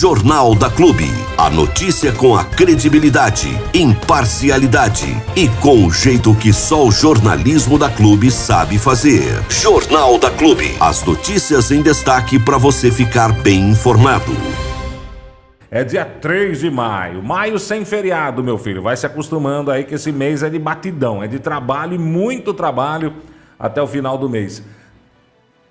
Jornal da Clube. A notícia com a credibilidade, imparcialidade e com o jeito que só o jornalismo da Clube sabe fazer. Jornal da Clube. As notícias em destaque para você ficar bem informado. É dia 3 de maio. Maio sem feriado, meu filho. Vai se acostumando aí que esse mês é de batidão, é de trabalho e muito trabalho até o final do mês.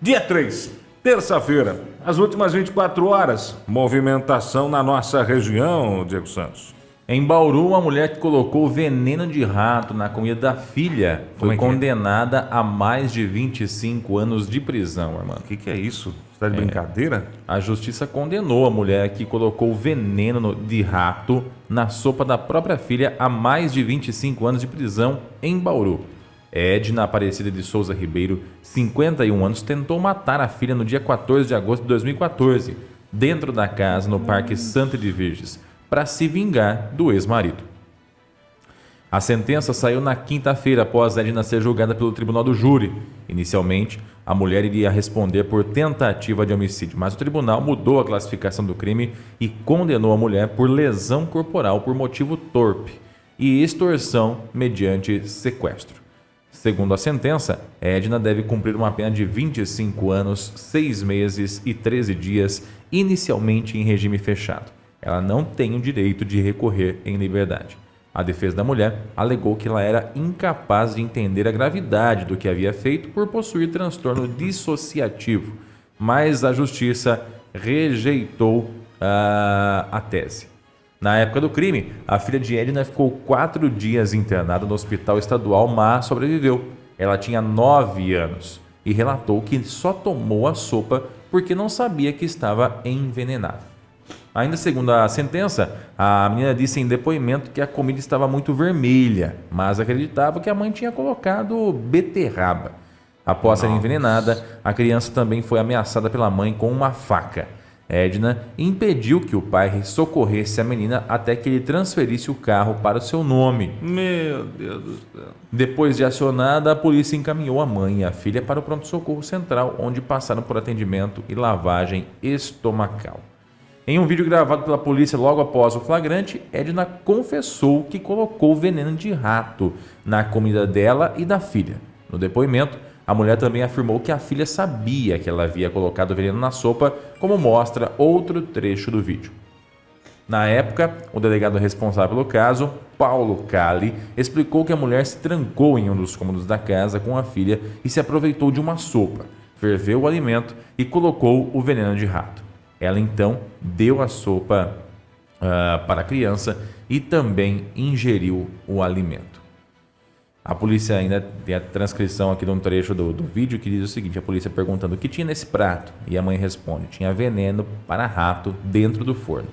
Dia 3, terça-feira, as últimas 24 horas, movimentação na nossa região, Diego Santos. Em Bauru, uma mulher que colocou veneno de rato na comida da filha foi condenada a mais de 25 anos de prisão, irmão. O que é isso? Você tá de brincadeira? A justiça condenou a mulher que colocou veneno de rato na sopa da própria filha a mais de 25 anos de prisão em Bauru. Edna Aparecida de Souza Ribeiro, 51 anos, tentou matar a filha no dia 14 de agosto de 2014, dentro da casa no Parque Santa de Virges, para se vingar do ex-marido. A sentença saiu na quinta-feira após Edna ser julgada pelo tribunal do júri. Inicialmente, a mulher iria responder por tentativa de homicídio, mas o tribunal mudou a classificação do crime e condenou a mulher por lesão corporal por motivo torpe e extorsão mediante sequestro. Segundo a sentença, Edna deve cumprir uma pena de 25 anos, 6 meses e 13 dias, inicialmente em regime fechado. Ela não tem o direito de recorrer em liberdade. A defesa da mulher alegou que ela era incapaz de entender a gravidade do que havia feito por possuir transtorno dissociativo, mas a justiça rejeitou a tese. Na época do crime, a filha de Edna ficou 4 dias internada no hospital estadual, mas sobreviveu. Ela tinha 9 anos e relatou que só tomou a sopa porque não sabia que estava envenenada. Ainda segundo a sentença, a menina disse em depoimento que a comida estava muito vermelha, mas acreditava que a mãe tinha colocado beterraba. Após ser envenenada, a criança também foi ameaçada pela mãe com uma faca. Edna impediu que o pai socorresse a menina até que ele transferisse o carro para o seu nome. Meu Deus do céu. Depois de acionada, a polícia encaminhou a mãe e a filha para o pronto-socorro central, onde passaram por atendimento e lavagem estomacal. Em um vídeo gravado pela polícia logo após o flagrante, Edna confessou que colocou veneno de rato na comida dela e da filha. No depoimento, a mulher também afirmou que a filha sabia que ela havia colocado veneno na sopa, como mostra outro trecho do vídeo. Na época, o delegado responsável pelo caso, Paulo Cali, explicou que a mulher se trancou em um dos cômodos da casa com a filha e se aproveitou de uma sopa, ferveu o alimento e colocou o veneno de rato. Ela então deu a sopa para a criança e também ingeriu o alimento. A polícia ainda tem a transcrição aqui de um trecho do vídeo que diz o seguinte: a polícia perguntando o que tinha nesse prato e a mãe responde: tinha veneno para rato dentro do forno.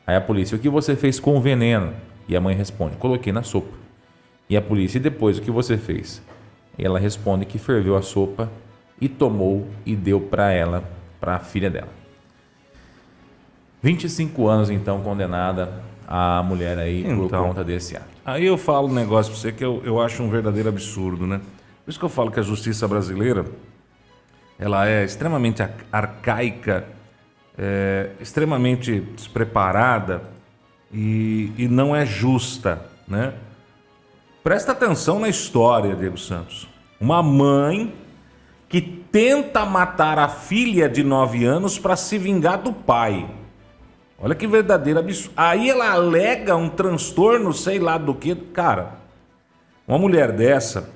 Aí a polícia: o que você fez com o veneno? E a mãe responde: coloquei na sopa. E a polícia: e depois o que você fez? E ela responde que ferveu a sopa e tomou e deu para ela, para a filha dela. 25 anos então condenada a mulher aí por conta desse ato. Aí eu falo um negócio pra você que eu acho um verdadeiro absurdo, né? Por isso que eu falo que a justiça brasileira, ela é extremamente arcaica, extremamente despreparada e não é justa, né? Presta atenção na história, Diego Santos. Uma mãe que tenta matar a filha de 9 anos para se vingar do pai. Olha que verdadeiro absurdo. Aí ela alega um transtorno, sei lá do que. Cara, uma mulher dessa,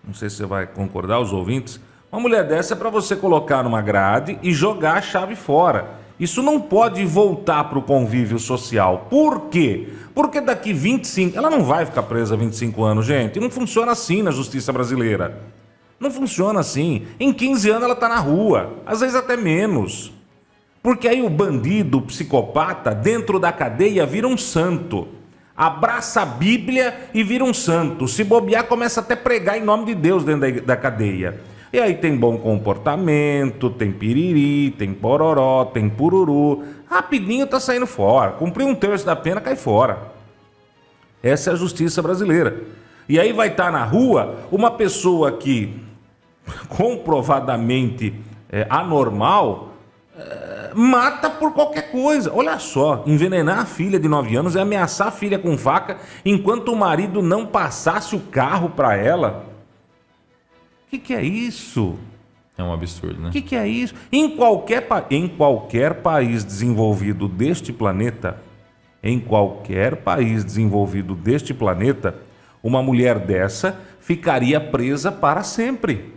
não sei se você vai concordar, os ouvintes, uma mulher dessa é para você colocar numa grade e jogar a chave fora. Isso não pode voltar para o convívio social. Por quê? Porque daqui 25... Ela não vai ficar presa 25 anos, gente. Não funciona assim na justiça brasileira. Não funciona assim. Em 15 anos ela está na rua. Às vezes até menos. Porque aí o bandido, o psicopata, dentro da cadeia vira um santo. Abraça a Bíblia e vira um santo. Se bobear, começa até a pregar em nome de Deus dentro da cadeia. E aí tem bom comportamento, tem piriri, tem pororó, tem pururu. Rapidinho tá saindo fora. Cumpriu 1/3 da pena, cai fora. Essa é a justiça brasileira. E aí vai estar na rua uma pessoa que comprovadamente anormal... mata por qualquer coisa. Olha só, envenenar a filha de 9 anos é ameaçar a filha com faca enquanto o marido não passasse o carro para ela. O que é isso? É um absurdo, né? O que é isso? Em qualquer país desenvolvido deste planeta, uma mulher dessa ficaria presa para sempre.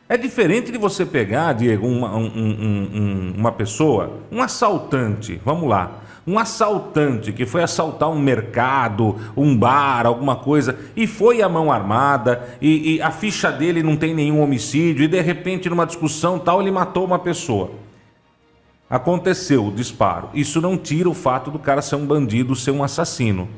É diferente de você pegar, Diego, uma pessoa, um assaltante, vamos lá, um assaltante que foi assaltar um mercado, um bar, alguma coisa, e foi à mão armada, e a ficha dele não tem nenhum homicídio, e de repente numa discussão tal ele matou uma pessoa. Aconteceu o disparo. Isso não tira o fato do cara ser um bandido, ser um assassino.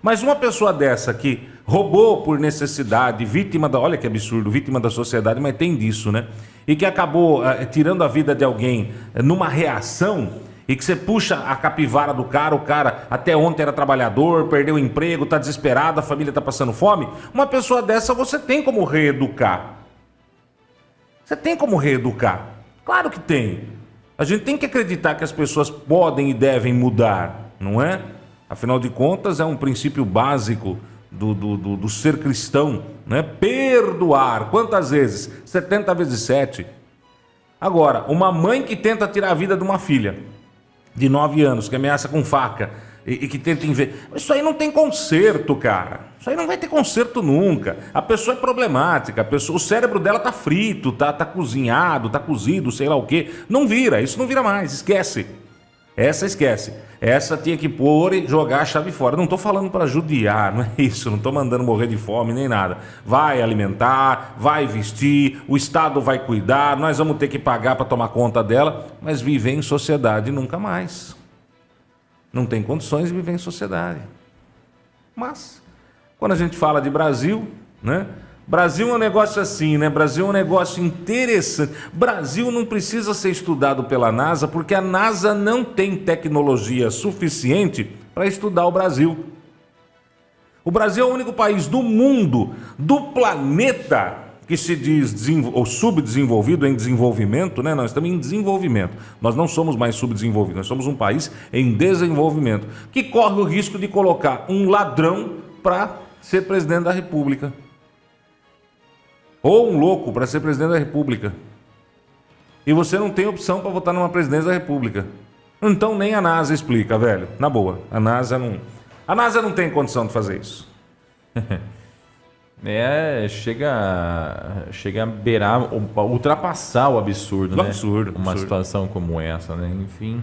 Mas uma pessoa dessa que roubou por necessidade, vítima da... Olha que absurdo, vítima da sociedade, mas tem disso, né? E que acabou tirando a vida de alguém numa reação, e que você puxa a capivara do cara, o cara até ontem era trabalhador, perdeu o emprego, está desesperado, a família está passando fome. Uma pessoa dessa você tem como reeducar. Você tem como reeducar. Claro que tem. A gente tem que acreditar que as pessoas podem e devem mudar, não é? Afinal de contas, é um princípio básico do ser cristão, né? Perdoar. Quantas vezes? 70 vezes 7. Agora, uma mãe que tenta tirar a vida de uma filha de 9 anos, que ameaça com faca e que tenta isso aí não tem conserto, cara. Isso aí não vai ter conserto nunca. A pessoa é problemática, o cérebro dela tá frito, tá cozinhado, tá cozido, sei lá o quê. Não vira, isso não vira mais, esquece. Essa esquece. Essa tinha que pôr e jogar a chave fora. Não estou falando para judiar, não é isso. Não estou mandando morrer de fome nem nada. Vai alimentar, vai vestir, o Estado vai cuidar, nós vamos ter que pagar para tomar conta dela, mas viver em sociedade nunca mais. Não tem condições de viver em sociedade. Mas, quando a gente fala de Brasil, né? Brasil é um negócio assim, né? Brasil é um negócio interessante. Brasil não precisa ser estudado pela NASA, porque a NASA não tem tecnologia suficiente para estudar o Brasil. O Brasil é o único país do mundo, do planeta, que se diz ou subdesenvolvido, em desenvolvimento, né? Nós estamos em desenvolvimento. Nós não somos mais subdesenvolvidos, nós somos um país em desenvolvimento, que corre o risco de colocar um ladrão para ser presidente da República. Ou um louco para ser presidente da República. E você não tem opção para votar numa presidência da República. Então nem a NASA explica, velho. Na boa, a NASA não tem condição de fazer isso. Chega a beirar, ultrapassar o absurdo, né? Absurdo. Situação como essa, né? Enfim,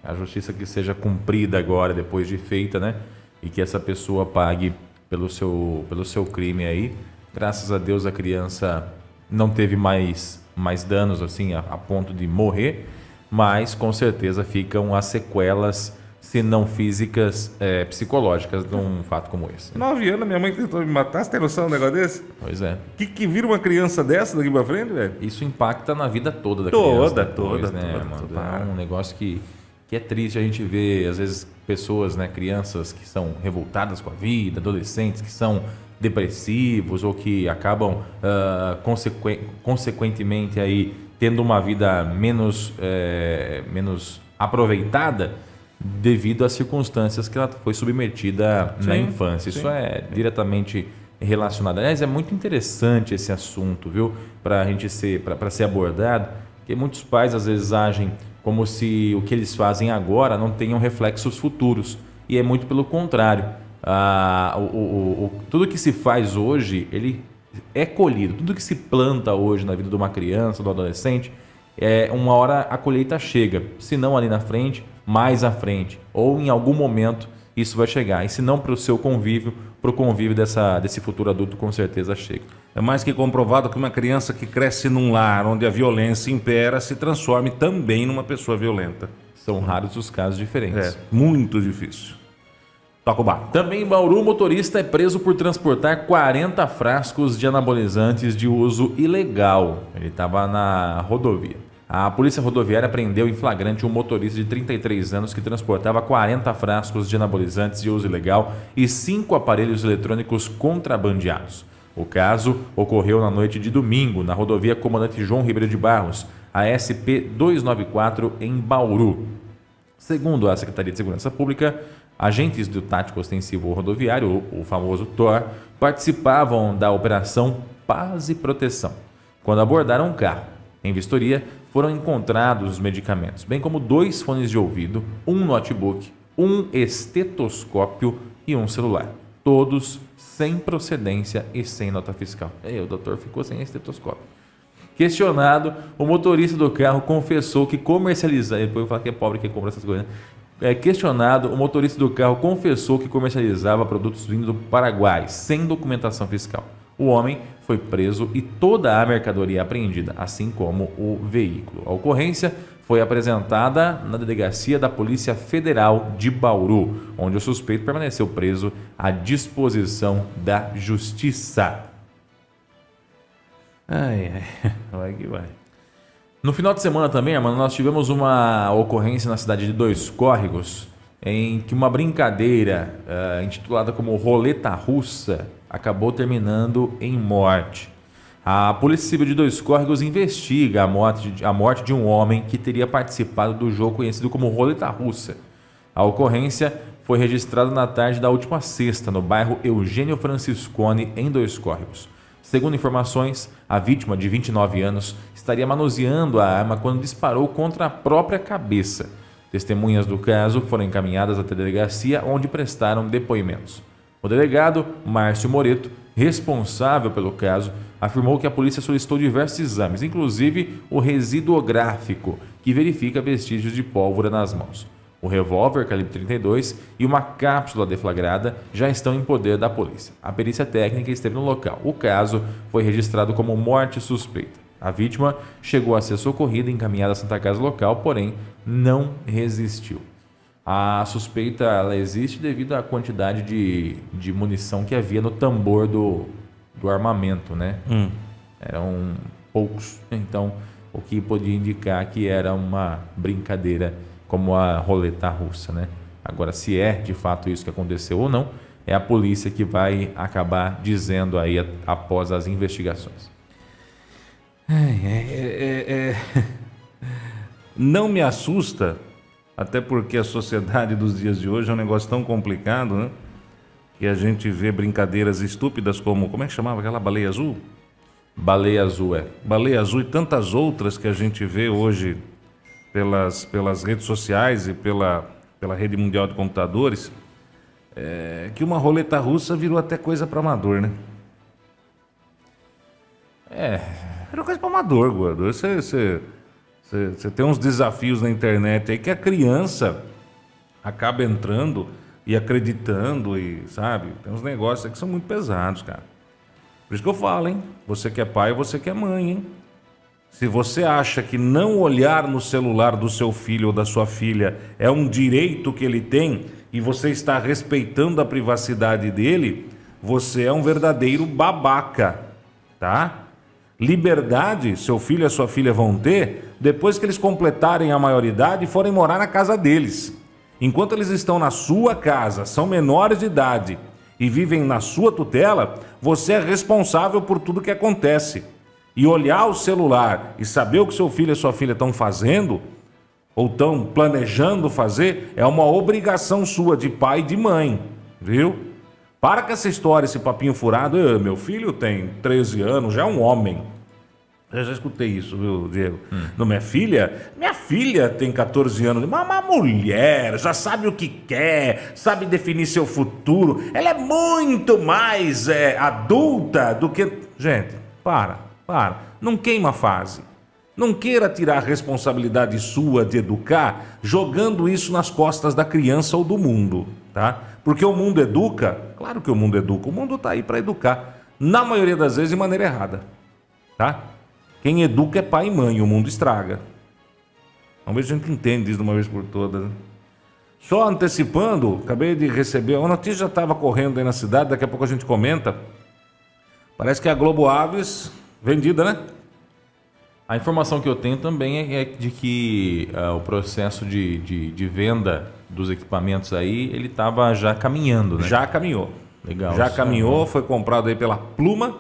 a justiça que seja cumprida agora, depois de feita, né? E que essa pessoa pague pelo seu crime aí. Graças a Deus a criança não teve mais danos assim a ponto de morrer, mas com certeza ficam as sequelas, se não físicas, psicológicas de um fato como esse. 9 anos, minha mãe tentou me matar, você tem noção de um negócio desse? Pois é. Que vira uma criança dessa daqui pra frente, velho? Isso impacta na vida toda da criança. Toda. É um negócio que é triste a gente ver, às vezes, pessoas, né, crianças que são revoltadas com a vida, adolescentes que são depressivos ou que acabam consequentemente aí tendo uma vida menos aproveitada devido às circunstâncias que ela foi submetida na infância. Isso é diretamente relacionado. Aliás, é muito interessante esse assunto, viu? Para ser abordado, porque muitos pais às vezes agem como se o que eles fazem agora não tenham reflexos futuros, e é muito pelo contrário. Tudo que se faz hoje, ele é colhido. Tudo que se planta hoje na vida de uma criança, do adolescente, uma hora a colheita chega. Se não ali na frente, mais à frente. Ou em algum momento isso vai chegar. E se não para o seu convívio, para o convívio desse futuro adulto, com certeza chega. É mais que comprovado que uma criança que cresce num lar onde a violência impera se transforme também numa pessoa violenta. São raros os casos diferentes. Muito difícil. Toca o barco. Também em Bauru, o motorista é preso por transportar 40 frascos de anabolizantes de uso ilegal. Ele estava na rodovia. A polícia rodoviária prendeu em flagrante um motorista de 33 anos que transportava 40 frascos de anabolizantes de uso ilegal e 5 aparelhos eletrônicos contrabandeados. O caso ocorreu na noite de domingo, na rodovia Comandante João Ribeiro de Barros, a SP-294, em Bauru. Segundo a Secretaria de Segurança Pública, agentes do Tático Ostensivo Rodoviário, o famoso TOR, participavam da Operação Paz e Proteção, quando abordaram um carro. Em vistoria, foram encontrados os medicamentos, bem como 2 fones de ouvido, um notebook, um estetoscópio e um celular. Todos sem procedência e sem nota fiscal. O doutor ficou sem estetoscópio. Questionado, o motorista do carro confessou que comercializava... Depois eu vou falar que é pobre que compra essas coisas, né? Questionado, o motorista do carro confessou que comercializava produtos vindos do Paraguai, sem documentação fiscal. O homem foi preso e toda a mercadoria apreendida, assim como o veículo. A ocorrência foi apresentada na delegacia da Polícia Federal de Bauru, onde o suspeito permaneceu preso à disposição da Justiça. Vai que vai. No final de semana também, mano, nós tivemos uma ocorrência na cidade de Dois Córregos, em que uma brincadeira intitulada como Roleta Russa acabou terminando em morte. A Polícia Civil de Dois Córregos investiga a morte de um homem que teria participado do jogo conhecido como Roleta Russa. A ocorrência foi registrada na tarde da última sexta, no bairro Eugênio Franciscone, em Dois Córregos. Segundo informações, a vítima, de 29 anos, estaria manuseando a arma quando disparou contra a própria cabeça. Testemunhas do caso foram encaminhadas até a delegacia, onde prestaram depoimentos. O delegado, Márcio Moreto, responsável pelo caso, afirmou que a polícia solicitou diversos exames, inclusive o residuográfico, que verifica vestígios de pólvora nas mãos. O revólver calibre 32 e uma cápsula deflagrada já estão em poder da polícia. A perícia técnica esteve no local. O caso foi registrado como morte suspeita. A vítima chegou a ser socorrida e encaminhada à Santa Casa local, porém não resistiu. A suspeita ela existe devido à quantidade de munição que havia no tambor do armamento, né? Eram poucos, então o que podia indicar que era uma brincadeira como a roleta russa, né? Agora, se é de fato isso que aconteceu ou não, é a polícia que vai acabar dizendo aí após as investigações. Não me assusta, até porque a sociedade dos dias de hoje é um negócio tão complicado, né? Que a gente vê brincadeiras estúpidas como é que chamava aquela baleia azul? Baleia azul, Baleia azul e tantas outras que a gente vê hoje pelas redes sociais e pela rede mundial de computadores, que uma roleta russa virou até coisa para amador, né? Virou coisa para amador, gordo. Você tem uns desafios na internet aí que a criança acaba entrando e acreditando e, sabe, tem uns negócios aí que são muito pesados, cara. Por isso que eu falo, hein? Você que é pai, você que é mãe, hein? Se você acha que não olhar no celular do seu filho ou da sua filha é um direito que ele tem e você está respeitando a privacidade dele, você é um verdadeiro babaca, tá? Liberdade, seu filho e a sua filha vão ter depois que eles completarem a maioridade e forem morar na casa deles. Enquanto eles estão na sua casa, são menores de idade e vivem na sua tutela, você é responsável por tudo que acontece. E olhar o celular e saber o que seu filho e sua filha estão fazendo, ou estão planejando fazer, é uma obrigação sua de pai e de mãe, viu? Para com essa história, esse papinho furado. Meu filho tem 13 anos, já é um homem. Eu já escutei isso, viu, Diego? Não, minha filha tem 14 anos, uma mulher, já sabe o que quer, sabe definir seu futuro. Ela é muito mais adulta do que... Gente, para. Não queima a fase. Não queira tirar a responsabilidade sua de educar jogando isso nas costas da criança ou do mundo, tá? Porque o mundo educa, claro que o mundo educa, o mundo tá aí para educar, na maioria das vezes de maneira errada, tá? Quem educa é pai e mãe, o mundo estraga. Vamos ver se a gente entende isso de uma vez por todas, né? Só antecipando, acabei de receber, a notícia já estava correndo aí na cidade, daqui a pouco a gente comenta. Parece que a Globo Aves... vendida, né? A informação que eu tenho também é de que o processo de venda dos equipamentos aí, ele estava já caminhando, né? Já caminhou. Legal. Já caminhou, foi comprado aí pela Pluma.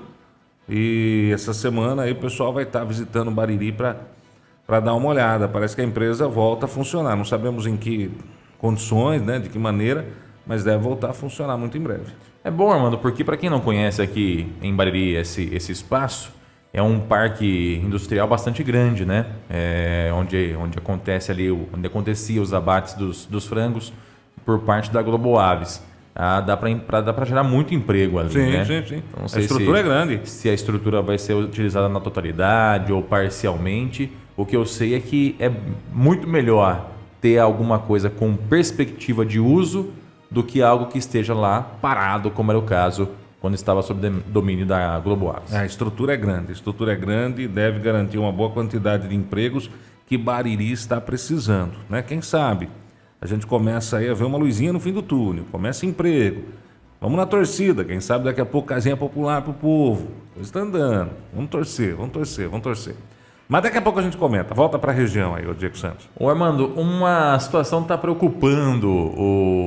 E essa semana aí o pessoal vai estar visitando o Bariri para dar uma olhada. Parece que a empresa volta a funcionar. Não sabemos em que condições, né, de que maneira, mas deve voltar a funcionar muito em breve. É bom, Armando, porque para quem não conhece aqui em Bariri esse espaço, é um parque industrial bastante grande, né? Onde acontece ali, onde acontecia os abates dos frangos por parte da Globo Aves. Dá para gerar muito emprego ali, sim, né? Sim. Então, não a sei estrutura é grande. Se a estrutura vai ser utilizada na totalidade ou parcialmente. O que eu sei é que é muito melhor ter alguma coisa com perspectiva de uso do que algo que esteja lá parado, como era o caso quando estava sob domínio da Globo Aves. A estrutura é grande e deve garantir uma boa quantidade de empregos que Bariri está precisando, né? Quem sabe a gente começa aí a ver uma luzinha no fim do túnel, começa emprego. Vamos na torcida, quem sabe daqui a pouco casinha popular para o povo. Está andando, vamos torcer. Mas daqui a pouco a gente comenta. Volta para a região aí, o Diego Santos. Ô Armando, uma situação está preocupando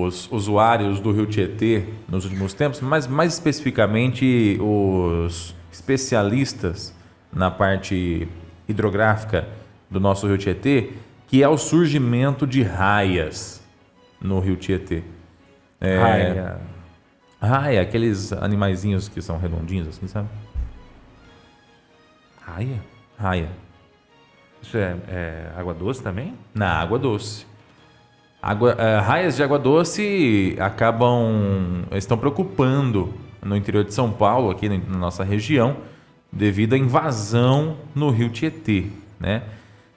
os usuários do Rio Tietê nos últimos tempos, mas mais especificamente os especialistas na parte hidrográfica do nosso Rio Tietê, que é o surgimento de raias no Rio Tietê. Raia, aqueles animaizinhos que são redondinhos assim, sabe? Raia. Isso é água doce também? Na água doce. Raias de água doce estão preocupando no interior de São Paulo, aqui na nossa região, devido à invasão no Rio Tietê, né?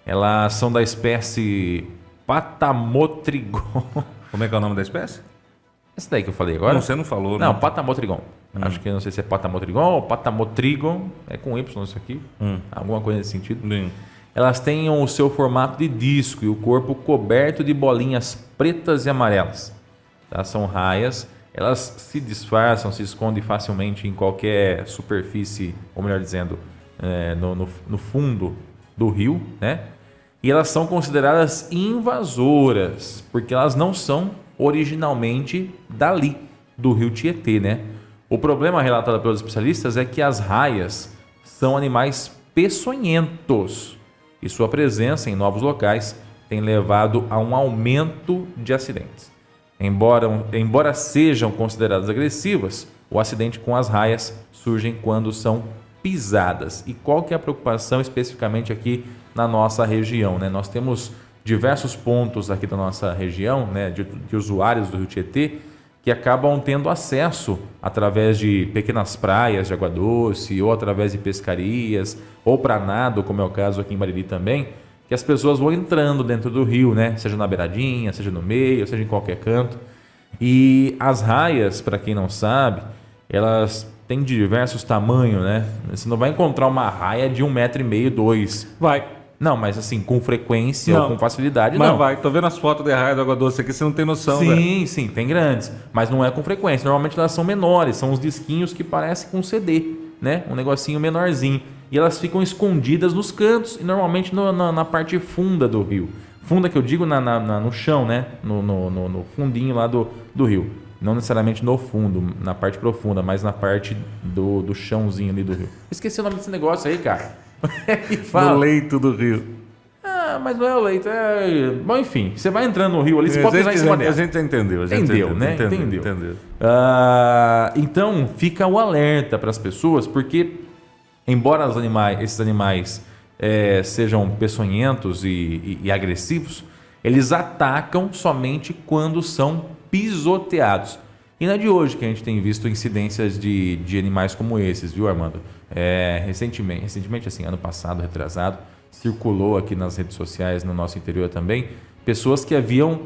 Elas são da espécie Patamotrigon. Como é que é o nome da espécie? Essa daí que eu falei agora? Não, você não falou. Não, Patamotrigon. Acho que não sei se é Patamotrigon ou Patamotrigon. É com Y isso aqui. Alguma coisa nesse sentido. Elas têm o seu formato de disco e o corpo coberto de bolinhas pretas e amarelas. Tá? São raias. Elas se disfarçam, se escondem facilmente em qualquer superfície, ou melhor dizendo, no fundo do rio, né? E elas são consideradas invasoras, porque elas não são originalmente dali, do Rio Tietê, né? O problema relatado pelos especialistas é que as raias são animais peçonhentos e sua presença em novos locais tem levado a um aumento de acidentes. Embora sejam consideradas agressivas, o acidente com as raias surge quando são pisadas. E qual que é a preocupação especificamente aqui na nossa região, né? Nós temos diversos pontos aqui da nossa região, né, de usuários do Rio Tietê que acabam tendo acesso através de pequenas praias de água doce ou através de pescarias ou para nado, como é o caso aqui em Bariri também, que as pessoas vão entrando dentro do rio, né? Seja na beiradinha, seja no meio, seja em qualquer canto. E as raias, para quem não sabe, elas têm diversos tamanhos, né? Você não vai encontrar uma raia de 1,5 m, 2. Vai. Não, mas assim, com frequência ou com facilidade, mas não. Vai, tô vendo as fotos de raia de água doce aqui, você não tem noção, Sim, sim, tem grandes, mas não é com frequência. Normalmente elas são menores, são uns disquinhos que parecem com um CD, né? Um negocinho menorzinho. E elas ficam escondidas nos cantos e normalmente na parte funda do rio. Funda que eu digo no chão, né? No fundinho lá do rio. Não necessariamente no fundo, na parte profunda, mas na parte do chãozinho ali do rio. Esqueci o nome desse negócio aí, cara. No leito do rio. Mas não é o leito. Bom, enfim, você vai entrando no rio ali, você pode pisar em cima dela. A gente entendeu. Entendeu. Então, fica o alerta para as pessoas, porque, embora esses animais sejam peçonhentos e agressivos, eles atacam somente quando são pisoteados. E não é de hoje que a gente tem visto incidências de animais como esses, viu, Armando? Recentemente, assim, ano passado, retrasado, circulou aqui nas redes sociais, no nosso interior também, pessoas que haviam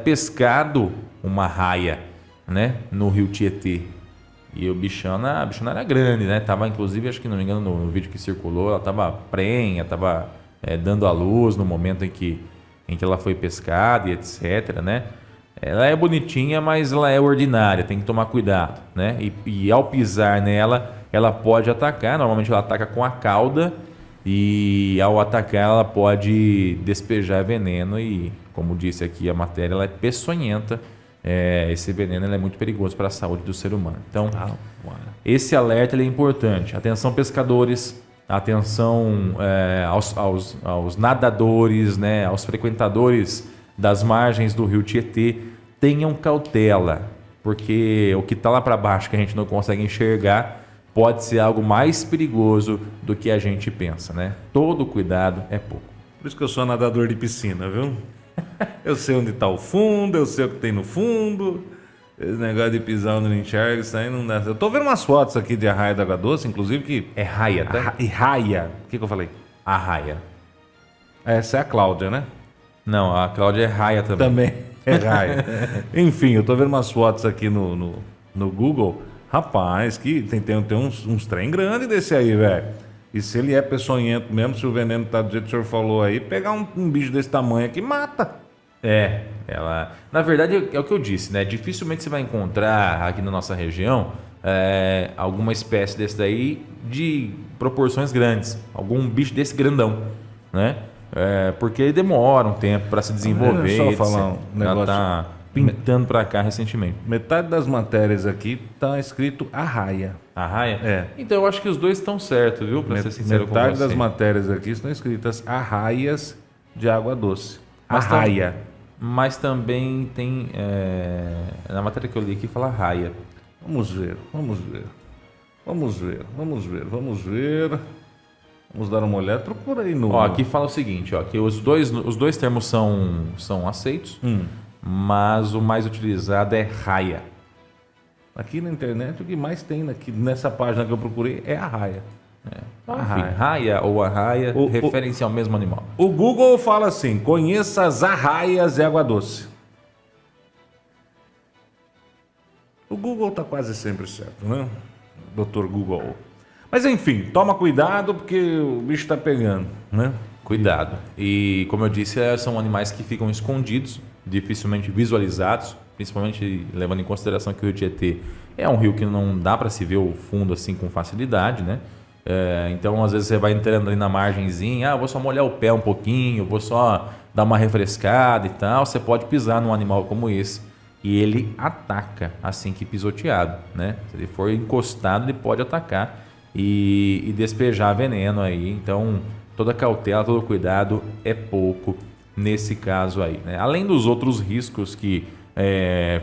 pescado uma raia, né, no Rio Tietê. E a bichana era grande, né? Tava, inclusive, acho que não me engano, no vídeo que circulou, ela estava prenha, estava dando à luz no momento em que ela foi pescada e etc, né? Ela é bonitinha, mas ela é ordinária, tem que tomar cuidado, né? E ao pisar nela, ela pode atacar. Normalmente ela ataca com a cauda e ao atacar ela pode despejar veneno e, como disse aqui a matéria, ela é peçonhenta esse veneno ele é muito perigoso para a saúde do ser humano. Então, esse alerta ele é importante. Atenção pescadores, atenção aos nadadores, né, aos frequentadores das margens do rio Tietê, tenham cautela, porque o que está lá para baixo que a gente não consegue enxergar pode ser algo mais perigoso do que a gente pensa, né? Todo cuidado é pouco. Por isso que eu sou nadador de piscina, viu? Eu sei onde está o fundo, eu sei o que tem no fundo. Esse negócio de pisar onde não enxerga, isso aí não dá. Eu tô vendo umas fotos aqui de arraia da Água Doce, inclusive que... É raia, tá? Raia. O que eu falei? Arraia. Essa é a Cláudia, né? Não, a Cláudia é raia também. Também é raia. Enfim, eu tô vendo umas fotos aqui no Google. Rapaz, que tem uns trem grandes desse aí, velho. E se ele é peçonhento mesmo, se o veneno tá do jeito que o senhor falou aí, pegar um bicho desse tamanho aqui, mata. Ela... Na verdade, é o que eu disse, né? Dificilmente você vai encontrar aqui na nossa região alguma espécie desse daí de proporções grandes. Algum bicho desse grandão, né? Porque ele demora um tempo para se desenvolver. Só falar um negócio. Ela tá pintando para cá recentemente. Metade das matérias aqui tá escrito arraia. Arraia? É. Então eu acho que os dois estão certos, viu? Para ser sincero com você. Metade das matérias aqui estão escritas arraias de água doce. Arraia. Mas também tem... na matéria que eu li aqui fala raia. Vamos ver. Vamos dar uma olhada. Procura aí no... Aqui fala o seguinte, que os dois termos são aceitos, mas o mais utilizado é raia. Aqui na internet o que mais tem nessa página que eu procurei é arraia. Raia ou arraia referem-se ao mesmo animal. O Google fala assim: conheça as arraias de água doce. O Google tá quase sempre certo, né? Dr. Google. Mas enfim, toma cuidado porque o bicho tá pegando, né? Cuidado. E como eu disse, são animais que ficam escondidos, dificilmente visualizados, principalmente levando em consideração que o Rio Tietê é um rio que não dá para se ver o fundo assim com facilidade, né? Então às vezes você vai entrando ali na margenzinha, vou só molhar o pé um pouquinho, vou só dar uma refrescada e tal. Você pode pisar num animal como esse e ele ataca assim que pisoteado, né? Se ele for encostado, ele pode atacar e despejar veneno aí. Então toda cautela, todo cuidado é pouco nesse caso aí, né? Além dos outros riscos que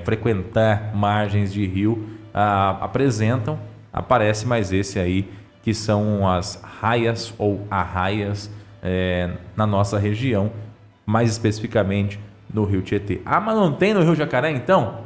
frequentar margens de rio apresentam, aparece mais esse aí, que são as raias ou arraias na nossa região, mais especificamente no Rio Tietê. Mas não tem no Rio Jacaré, então?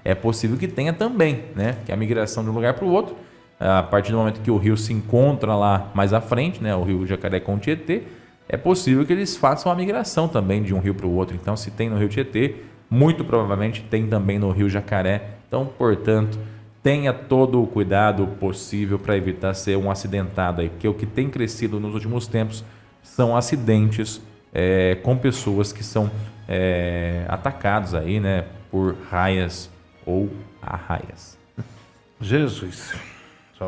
É possível que tenha também, né? Que é a migração de um lugar para o outro. A partir do momento que o rio se encontra lá mais à frente, né? O Rio Jacaré com o Tietê, é possível que eles façam a migração também de um rio para o outro. Então, se tem no Rio Tietê, muito provavelmente tem também no Rio Jacaré. Então, portanto, tenha todo o cuidado possível para evitar ser um acidentado aí, porque o que tem crescido nos últimos tempos são acidentes com pessoas que são atacados aí, né, por raias ou arraias. Jesus.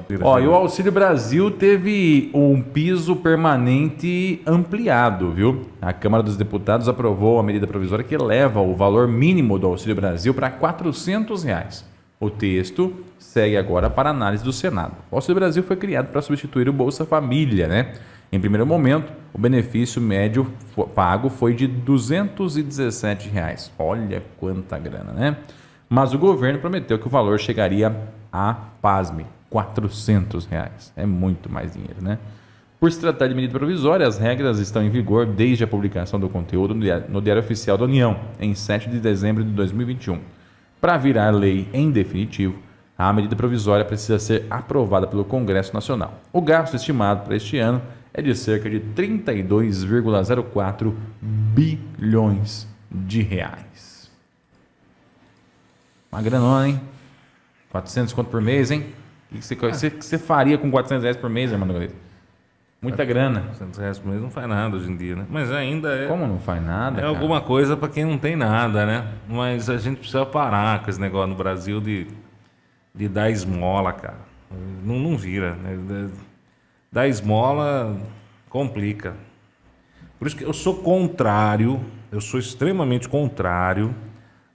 E o Auxílio Brasil teve um piso permanente ampliado, viu? A Câmara dos Deputados aprovou a medida provisória que eleva o valor mínimo do Auxílio Brasil para R$ 400. O texto segue agora para análise do Senado. O Auxílio Brasil foi criado para substituir o Bolsa Família, né? Em primeiro momento, o benefício médio pago foi de R$ 217. Olha quanta grana, né? Mas o governo prometeu que o valor chegaria a, pasme, R$ 400. É muito mais dinheiro, né? Por se tratar de medida provisória, as regras estão em vigor desde a publicação do conteúdo no Diário Oficial da União, em 7 de dezembro de 2021. Para virar lei em definitivo, a medida provisória precisa ser aprovada pelo Congresso Nacional. O gasto estimado para este ano é de cerca de 32,04 bilhões de reais. Uma granona, hein? 400 conto por mês, hein? O que você faria com 400 reais por mês, irmão? Muita grana. 400 reais por mês não faz nada hoje em dia, né? Mas ainda é... Como não faz nada, É alguma coisa para quem não tem nada, né? Mas a gente precisa parar com esse negócio no Brasil de dar esmola, cara. Não vira, né? Dar esmola complica. Por isso que eu sou extremamente contrário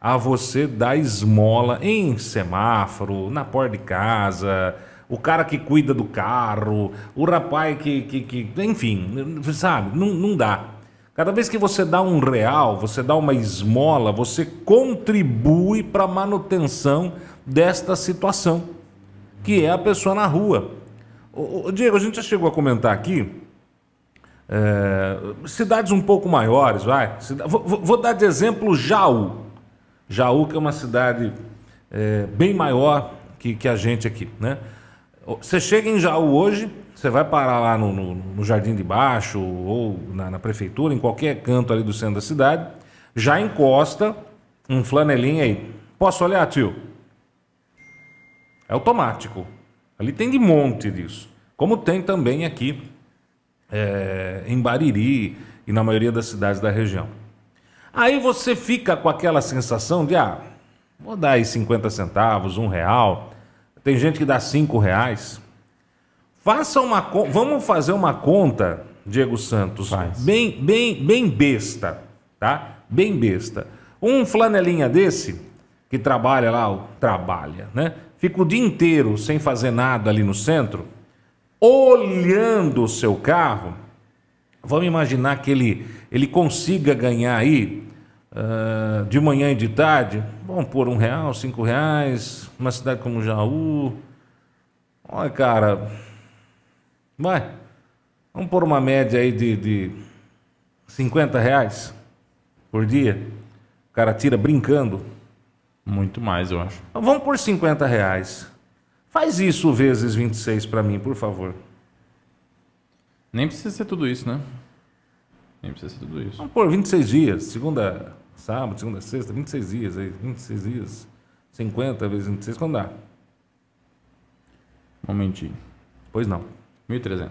a você dar esmola em semáforo, na porta de casa, o cara que cuida do carro, o rapaz que enfim, sabe, não dá. Cada vez que você dá R$1, você dá uma esmola, você contribui para a manutenção desta situação, que é a pessoa na rua. Diego, a gente já chegou a comentar aqui, cidades um pouco maiores, vai. Vou dar de exemplo Jaú. Jaú, que é uma cidade bem maior que a gente aqui, né? Você chega em Jaú hoje, você vai parar lá no Jardim de Baixo ou na prefeitura, em qualquer canto ali do centro da cidade, já encosta um flanelinha aí. Posso olhar, tio? É automático. Ali tem de monte disso. Como tem também aqui em Bariri e na maioria das cidades da região. Aí você fica com aquela sensação de, vou dar aí 50 centavos, R$1. Tem gente que dá R$5. Vamos fazer uma conta, Diego Santos, bem besta, tá? Bem besta. Um flanelinha desse, que trabalha lá, né? Fica o dia inteiro sem fazer nada ali no centro, olhando o seu carro. Vamos imaginar que ele consiga ganhar aí, de manhã e de tarde, vamos pôr R$1, R$5, uma cidade como Jaú. Olha, cara, vamos pôr uma média aí de R$50 por dia. O cara tira brincando. Muito mais, eu acho. Vamos por R$50. Faz isso vezes 26 para mim, por favor. Nem precisa ser tudo isso, né? Nem precisa ser tudo isso. Vamos por 26 dias. Segunda, sábado, segunda, sexta, 26 dias aí. 26 dias. 50 vezes 26, quando dá? Momentinho. Pois não. 1.300.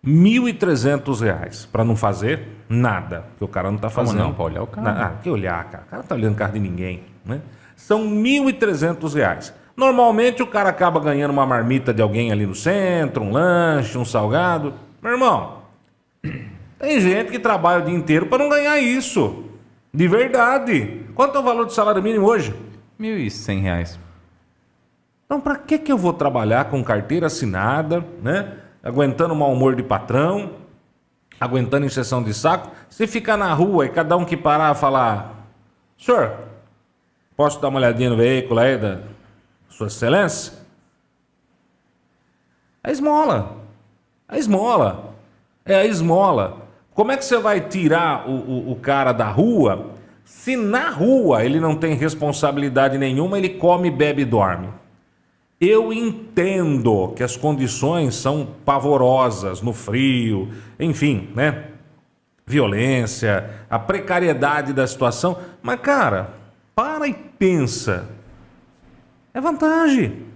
R$1.300 para não fazer nada, porque o cara não está fazendo. Como não? Para olhar o carro. Que olhar, cara. O cara não tá olhando o carro de ninguém, né? São R$1.300. Normalmente o cara acaba ganhando uma marmita de alguém ali no centro, um lanche, um salgado. Meu irmão, tem gente que trabalha o dia inteiro para não ganhar isso. De verdade. Quanto é o valor do salário mínimo hoje? R$1.100. Então, para que eu vou trabalhar com carteira assinada, né? Aguentando o mau humor de patrão, aguentando encheção de saco, se ficar na rua e cada um que parar falar: senhor, posso dar uma olhadinha no veículo aí da Sua Excelência? É esmola. É esmola. É a esmola. Como é que você vai tirar o cara da rua se na rua ele não tem responsabilidade nenhuma, ele come, bebe e dorme? Eu entendo que as condições são pavorosas no frio, enfim, né? Violência, a precariedade da situação. Mas, cara, para e pensa. É vantagem.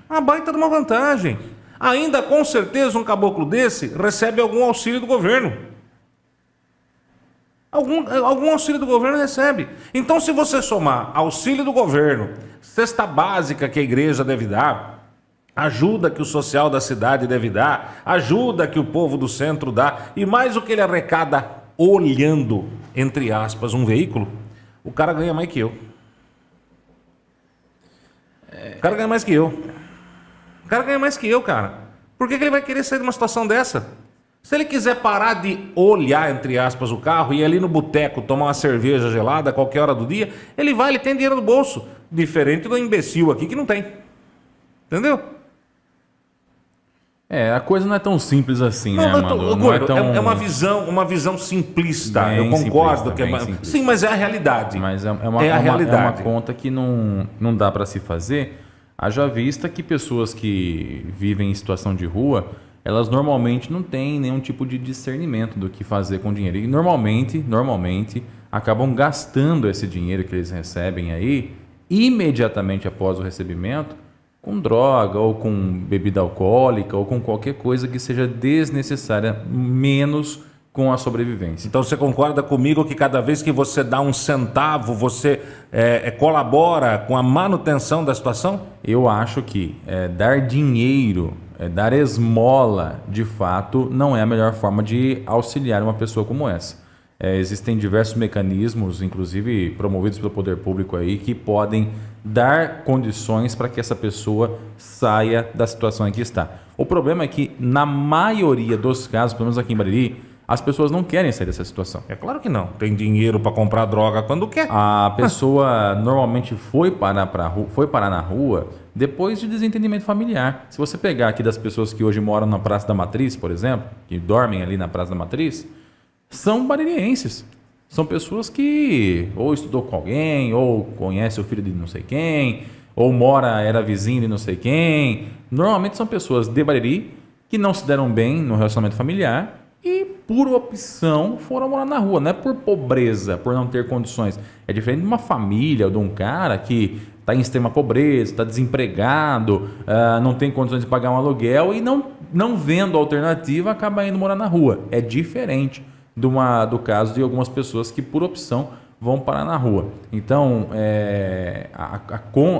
Uma baita de uma vantagem. Ainda com certeza um caboclo desse recebe algum auxílio do governo. Algum auxílio do governo recebe. Então, se você somar auxílio do governo, cesta básica que a igreja deve dar, ajuda que o social da cidade deve dar, ajuda que o povo do centro dá, e mais o que ele arrecada olhando, entre aspas, um veículo, o cara ganha mais que eu. O cara ganha mais que eu. O cara ganha mais que eu, cara. Por que ele vai querer sair de uma situação dessa? Se ele quiser parar de olhar, entre aspas, o carro e ir ali no boteco tomar uma cerveja gelada a qualquer hora do dia, ele vai, ele tem dinheiro no bolso. Diferente do imbecil aqui que não tem. Entendeu? A coisa não é tão simples assim, né, Amado? Não é, tão... é uma visão simplista. Bem, eu concordo que é simplista. Sim, mas é a realidade. Mas é uma conta que não dá para se fazer. Haja vista que pessoas que vivem em situação de rua, elas normalmente não têm nenhum tipo de discernimento do que fazer com o dinheiro. E normalmente acabam gastando esse dinheiro que eles recebem aí, imediatamente após o recebimento, com droga, ou com bebida alcoólica, ou com qualquer coisa que seja desnecessária, menos com a sobrevivência. Então você concorda comigo que cada vez que você dá um centavo, você colabora com a manutenção da situação? Eu acho que dar dinheiro, dar esmola, de fato, não é a melhor forma de auxiliar uma pessoa como essa. Existem diversos mecanismos, inclusive promovidos pelo poder público aí, que podem dar condições para que essa pessoa saia da situação em que está. O problema é que, na maioria dos casos, pelo menos aqui em Bariri, as pessoas não querem sair dessa situação. É claro que não. Tem dinheiro para comprar droga quando quer. A pessoa normalmente foi parar na rua depois de desentendimento familiar. Se você pegar aqui das pessoas que hoje moram na Praça da Matriz, por exemplo, que dormem ali na Praça da Matriz, são baririenses. São pessoas que ou estudou com alguém, ou conhece o filho de não sei quem, ou era vizinho de não sei quem. Normalmente são pessoas de Bariri que não se deram bem no relacionamento familiar e, por opção, foram morar na rua. Não é por pobreza, por não ter condições. É diferente de uma família ou de um cara que está em extrema pobreza, está desempregado, não tem condições de pagar um aluguel e não vendo alternativa, acaba indo morar na rua. É diferente do caso de algumas pessoas que, por opção, vão parar na rua. Então,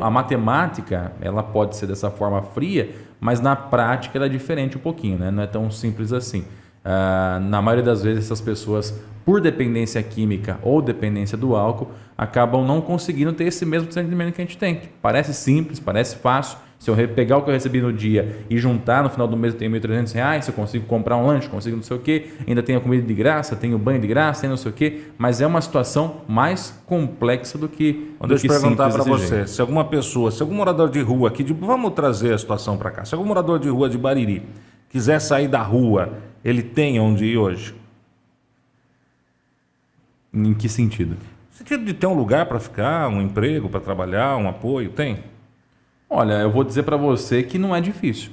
a matemática ela pode ser dessa forma fria, mas na prática ela é diferente um pouquinho, né? Não é tão simples assim. Na maioria das vezes, essas pessoas, por dependência química ou dependência do álcool, acabam não conseguindo ter esse mesmo sentimento que a gente tem. Parece simples, parece fácil. Se eu pegar o que eu recebi no dia e juntar, no final do mês eu tenho R$1.300, eu consigo comprar um lanche, consigo não sei o quê, ainda tenho a comida de graça, tenho o banho de graça, tenho não sei o quê, mas é uma situação mais complexa do que Deixa eu perguntar para você, se algum morador de rua aqui, vamos trazer a situação para cá, se algum morador de rua de Bariri quiser sair da rua, ele tem onde ir hoje? Em que sentido? No sentido de ter um lugar para ficar, um emprego para trabalhar, um apoio, tem? Olha, eu vou dizer para você que não é difícil.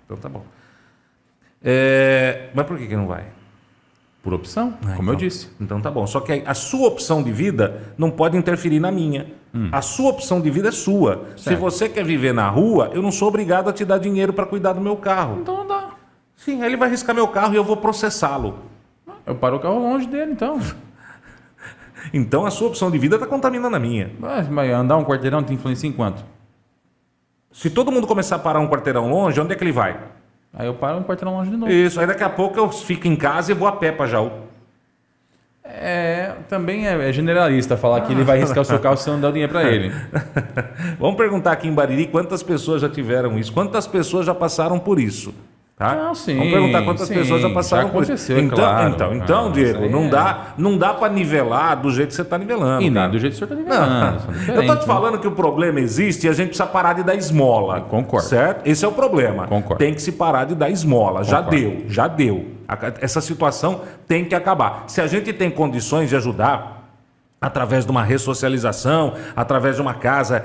Então tá bom. Mas por que não vai? Por opção, como eu disse. Então tá bom. Só que a sua opção de vida não pode interferir na minha. A sua opção de vida é sua. Certo. Se você quer viver na rua, eu não sou obrigado a te dar dinheiro para cuidar do meu carro. Então não dá. Sim, aí ele vai riscar meu carro e eu vou processá-lo. Eu paro o carro longe dele, então. Então a sua opção de vida está contaminando a minha. Mas andar um quarteirão te influencia em quanto? Se todo mundo começar a parar um quarteirão longe, onde é que ele vai? Aí eu paro um quarteirão longe de novo. Isso, aí daqui a pouco eu fico em casa e vou a pé para Jaú. Também é generalista falar que ele vai riscar o seu carro se você não der o dinheiro para ele. Vamos perguntar aqui em Bariri quantas pessoas já tiveram isso, quantas pessoas já passaram por isso. Tá? Não, sim, vamos perguntar quantas pessoas já passaram por isso. Então, Diego, não dá para nivelar do jeito que você está nivelando. E nem cara. do jeito que o senhor está nivelando. Eu estou te falando que o problema existe e a gente precisa parar de dar esmola. Eu concordo. Certo? Esse é o problema. Concordo. Tem que se parar de dar esmola. Concordo. Já deu. Essa situação tem que acabar. Se a gente tem condições de ajudar, através de uma ressocialização, através de uma casa,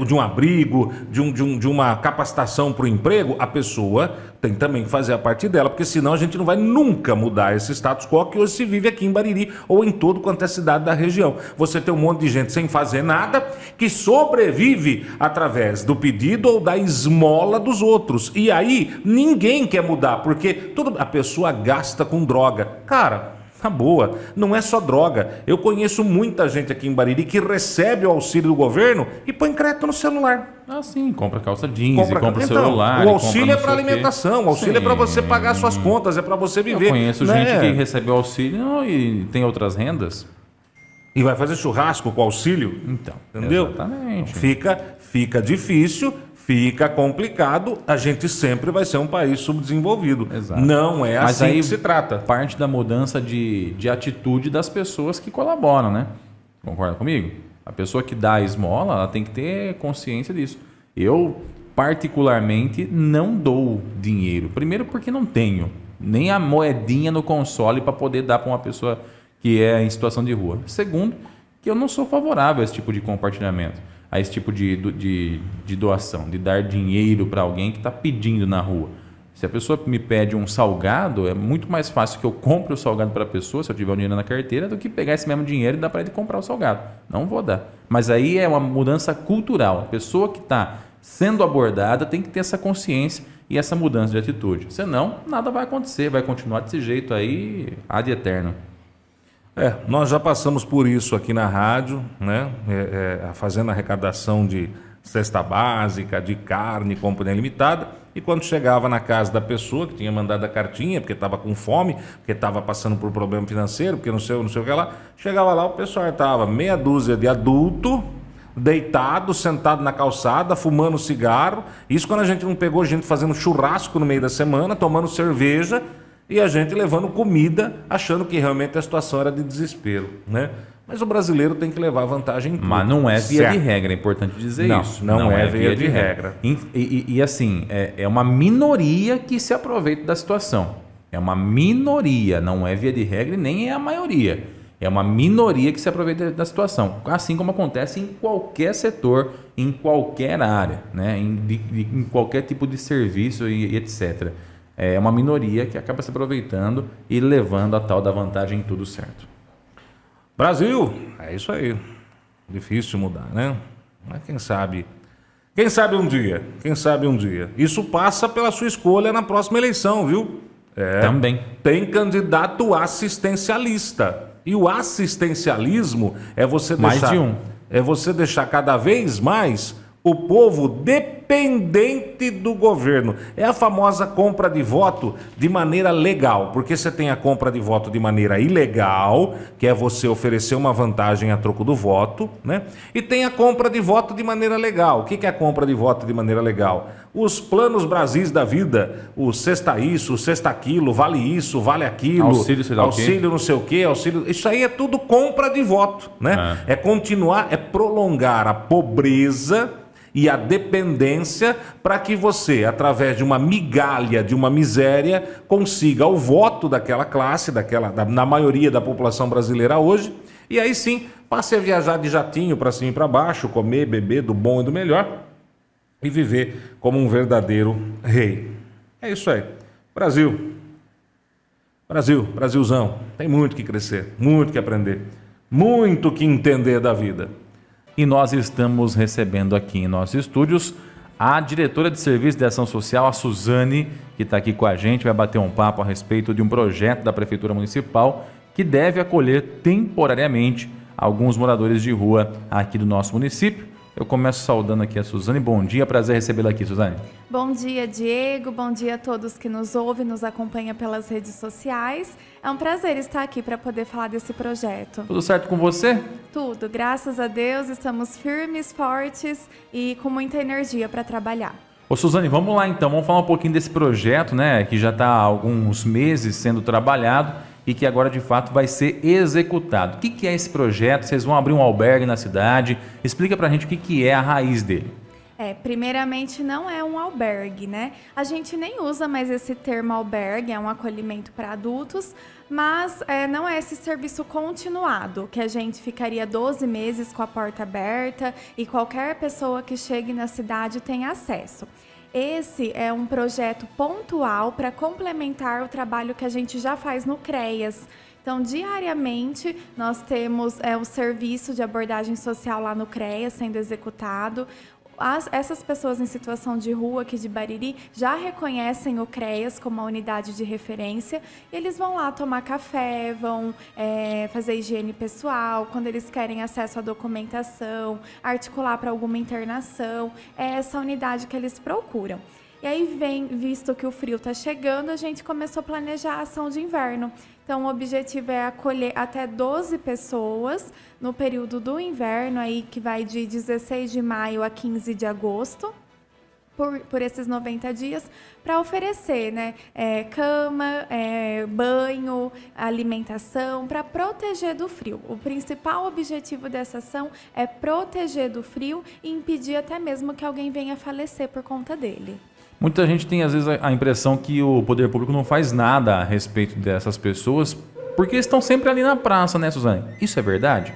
de um abrigo, de uma capacitação para o emprego, a pessoa tem também que fazer a parte dela, porque senão a gente não vai nunca mudar esse status quo que hoje se vive aqui em Bariri ou em todo quanto é cidade da região. Você tem um monte de gente sem fazer nada que sobrevive através do pedido ou da esmola dos outros. E aí ninguém quer mudar, porque a pessoa gasta com droga. Cara, tá boa, não é só droga. Eu conheço muita gente aqui em Bariri que recebe o auxílio do governo e põe crédito no celular. Ah, sim, compra calça jeans, compra celular. O auxílio é para alimentação, o auxílio é para você pagar suas contas, é para você viver. Eu conheço gente que recebe o auxílio e tem outras rendas. E vai fazer churrasco com o auxílio? Então, entendeu? Exatamente. Fica difícil, fica complicado, a gente sempre vai ser um país subdesenvolvido. Exato. Não é Mas assim aí que se trata. Parte da mudança de atitude das pessoas que colaboram, né? Concorda comigo? A pessoa que dá a esmola, ela tem que ter consciência disso. Eu, particularmente, não dou dinheiro. Primeiro porque não tenho nem a moedinha no console para poder dar para uma pessoa que é em situação de rua. Segundo, que eu não sou favorável a esse tipo de compartilhamento, a esse tipo de doação, de dar dinheiro para alguém que está pedindo na rua. Se a pessoa me pede um salgado, é muito mais fácil que eu compre o salgado para a pessoa, se eu tiver o dinheiro na carteira, do que pegar esse mesmo dinheiro e dar para ele comprar o salgado. Não vou dar. Mas aí é uma mudança cultural. A pessoa que está sendo abordada tem que ter essa consciência e essa mudança de atitude. Senão, nada vai acontecer, vai continuar desse jeito aí ad eterno. Nós já passamos por isso aqui na rádio, né? Fazendo arrecadação de cesta básica, de carne, companhia limitada. E quando chegava na casa da pessoa que tinha mandado a cartinha, porque estava com fome, porque estava passando por problema financeiro, porque não sei o que lá, chegava lá, o pessoal estava meia dúzia de adulto, deitado, sentado na calçada, fumando cigarro. Isso quando a gente não pegou gente fazendo churrasco no meio da semana, tomando cerveja, e a gente levando comida, achando que realmente a situação era de desespero, né? Mas o brasileiro tem que levar vantagem em tudo. Mas não é via certo. de regra, é importante dizer Não, isso. não é via de regra. E assim, é uma minoria que se aproveita da situação. É uma minoria, não é via de regra e nem é a maioria. É uma minoria que se aproveita da situação. Assim como acontece em qualquer setor, em qualquer área, né? Em qualquer tipo de serviço e etc. É uma minoria que acaba se aproveitando e levando a tal da vantagem em tudo certo. Brasil, é isso aí. Difícil mudar, né? Mas quem sabe um dia. Isso passa pela sua escolha na próxima eleição, viu? Também. Tem candidato assistencialista. E o assistencialismo é você Mais deixar, de um. é você deixar cada vez mais o povo dependente do governo. É a famosa compra de voto de maneira legal, porque você tem a compra de voto de maneira ilegal, que é você oferecer uma vantagem a troco do voto, né? E tem a compra de voto de maneira legal. O que é a compra de voto de maneira legal? Os planos Brasis da vida, o sexta isso, o sexta aquilo, vale isso, vale aquilo, Auxílio, sei lá o quê. auxílio não sei o quê, auxílio... Isso aí é tudo compra de voto, né? É continuar, é prolongar a pobreza e a dependência para que você, através de uma migalha, de uma miséria, consiga o voto daquela classe, na maioria da população brasileira hoje, e aí sim, passe a viajar de jatinho para cima e para baixo, comer, beber do bom e do melhor, e viver como um verdadeiro rei. É isso aí. Brasilzão, tem muito que crescer, muito que aprender, muito que entender da vida. E nós estamos recebendo aqui em nossos estúdios a diretora de Serviço de Ação Social, a Suzane, que está aqui com a gente, vai bater um papo a respeito de um projeto da Prefeitura Municipal que deve acolher temporariamente alguns moradores de rua aqui do nosso município. Eu começo saudando aqui a Suzane. Bom dia, prazer recebê-la aqui, Suzane. Bom dia, Diego. Bom dia a todos que nos ouvem, nos acompanham pelas redes sociais. É um prazer estar aqui para poder falar desse projeto. Tudo certo com você? Tudo, graças a Deus, estamos firmes, fortes e com muita energia para trabalhar. Ô Suzane, vamos lá então, vamos falar um pouquinho desse projeto, né, que já está há alguns meses sendo trabalhado e que agora de fato vai ser executado. O que é esse projeto? Vocês vão abrir um albergue na cidade? Explica pra gente o que é a raiz dele. Primeiramente não é um albergue, né? A gente nem usa mais esse termo albergue, é um acolhimento para adultos, mas não é esse serviço continuado, que a gente ficaria 12 meses com a porta aberta e qualquer pessoa que chegue na cidade tem acesso. Esse é um projeto pontual para complementar o trabalho que a gente já faz no CREAS. Então, diariamente, nós temos o serviço de abordagem social lá no CREAS sendo executado. Essas pessoas em situação de rua aqui de Bariri já reconhecem o CREAS como uma unidade de referência e eles vão lá tomar café, vão fazer higiene pessoal, quando eles querem acesso à documentação, articular para alguma internação, é essa unidade que eles procuram. E aí, visto que o frio está chegando, a gente começou a planejar a ação de inverno. Então, o objetivo é acolher até 12 pessoas no período do inverno, aí, que vai de 16 de maio a 15 de agosto, por esses 90 dias, para oferecer, né, cama, banho, alimentação, para proteger do frio. O principal objetivo dessa ação é proteger do frio e impedir até mesmo que alguém venha a falecer por conta dele. Muita gente tem, às vezes, a impressão que o poder público não faz nada a respeito dessas pessoas, porque estão sempre ali na praça, né, Suzane? Isso é verdade?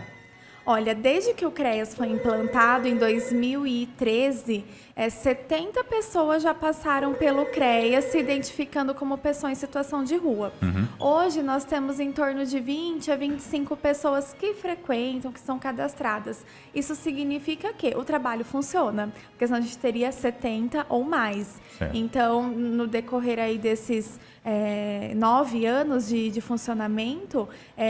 Olha, desde que o CREAS foi implantado em 2013, 70 pessoas já passaram pelo CREAS se identificando como pessoa em situação de rua. Hoje nós temos em torno de 20 a 25 pessoas que frequentam, que são cadastradas. Isso significa que o trabalho funciona, porque senão a gente teria 70 ou mais. Certo. Então, no decorrer aí desses 9 anos de funcionamento,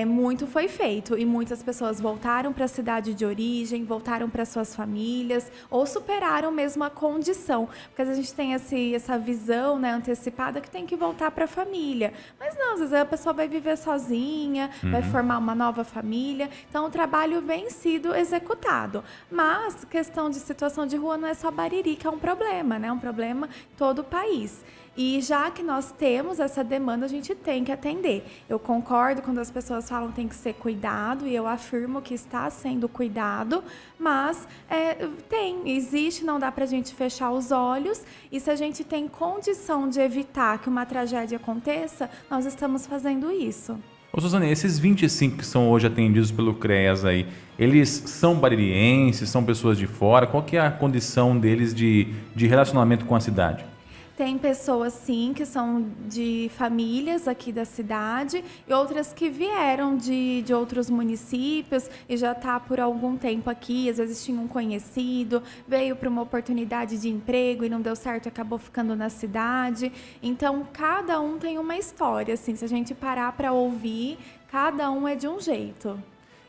muito foi feito e muitas pessoas voltaram para a cidade de origem, voltaram para suas famílias ou superaram mesmo a condição, porque a gente tem essa visão, né, antecipada que tem que voltar para a família, mas não, às vezes a pessoa vai viver sozinha, vai formar uma nova família, então o trabalho vem sido executado, mas questão de situação de rua não é só Bariri que é um problema, né, um problema em todo o país. E já que nós temos essa demanda, a gente tem que atender. Eu concordo quando as pessoas falam que tem que ser cuidado, e eu afirmo que está sendo cuidado, mas existe, não dá para a gente fechar os olhos, e se a gente tem condição de evitar que uma tragédia aconteça, nós estamos fazendo isso. Ô Suzane, esses 25 que são hoje atendidos pelo CREAS aí, eles são baririenses, são pessoas de fora? Qual que é a condição deles de relacionamento com a cidade? Tem pessoas, sim, que são de famílias aqui da cidade e outras que vieram de outros municípios e já está por algum tempo aqui. Às vezes tinha um conhecido, veio para uma oportunidade de emprego e não deu certo, acabou ficando na cidade. Então, cada um tem uma história, assim, se a gente parar para ouvir, cada um é de um jeito.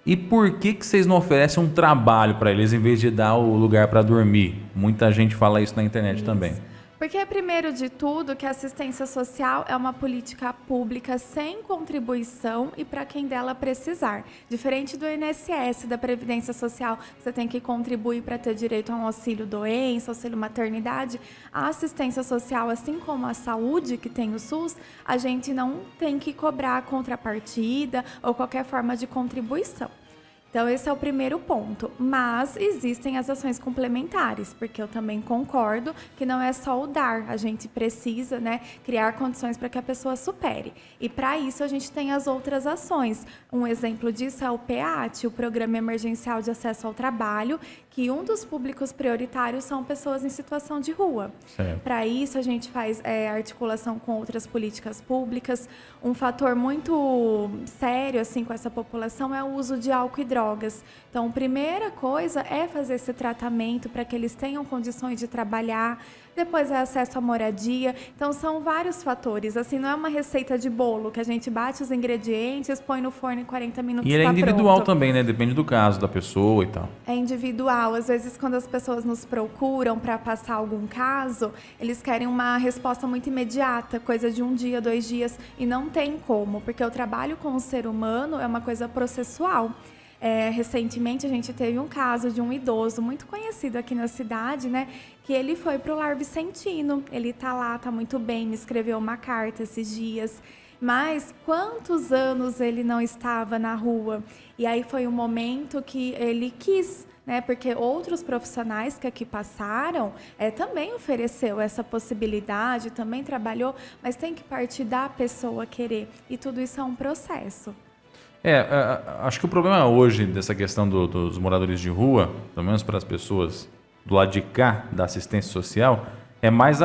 E por que vocês não oferecem um trabalho para eles em vez de dar o lugar para dormir? Muita gente fala isso na internet também. Porque, primeiro de tudo, que a assistência social é uma política pública sem contribuição e para quem dela precisar. Diferente do INSS, da Previdência Social, você tem que contribuir para ter direito a um auxílio-doença, auxílio-maternidade. A assistência social, assim como a saúde, que tem o SUS, a gente não tem que cobrar contrapartida ou qualquer forma de contribuição. Então, esse é o primeiro ponto. Mas existem as ações complementares, porque eu também concordo que não é só o dar. A gente precisa, né, criar condições para que a pessoa supere. E, para isso, a gente tem as outras ações. Um exemplo disso é o PEAT, o Programa Emergencial de Acesso ao Trabalho, que um dos públicos prioritários são pessoas em situação de rua. Para isso, a gente faz articulação com outras políticas públicas. Um fator muito sério assim, com essa população é o uso de álcool e drogas. Então, a primeira coisa é fazer esse tratamento para que eles tenham condições de trabalhar. Depois é acesso à moradia. Então, são vários fatores. Assim, não é uma receita de bolo que a gente bate os ingredientes, põe no forno em 40 minutos. E ele é individual também, né? Depende do caso da pessoa e tal. É individual. Às vezes, quando as pessoas nos procuram para passar algum caso, eles querem uma resposta muito imediata, coisa de 1 dia, 2 dias, e não tem como, porque o trabalho com o ser humano é uma coisa processual. Recentemente, a gente teve um caso de um idoso muito conhecido aqui na cidade, né? Que ele foi para o Lar Vicentino. Ele está lá, está muito bem, me escreveu uma carta esses dias. Mas quantos anos ele não estava na rua? E aí foi um momento que ele quis, né? Porque outros profissionais que aqui passaram também ofereceu essa possibilidade, também trabalhou, mas tem que partir da pessoa querer. E tudo isso é um processo. Acho que o problema hoje dessa questão dos moradores de rua, pelo menos para as pessoas do lado de cá da assistência social, é mais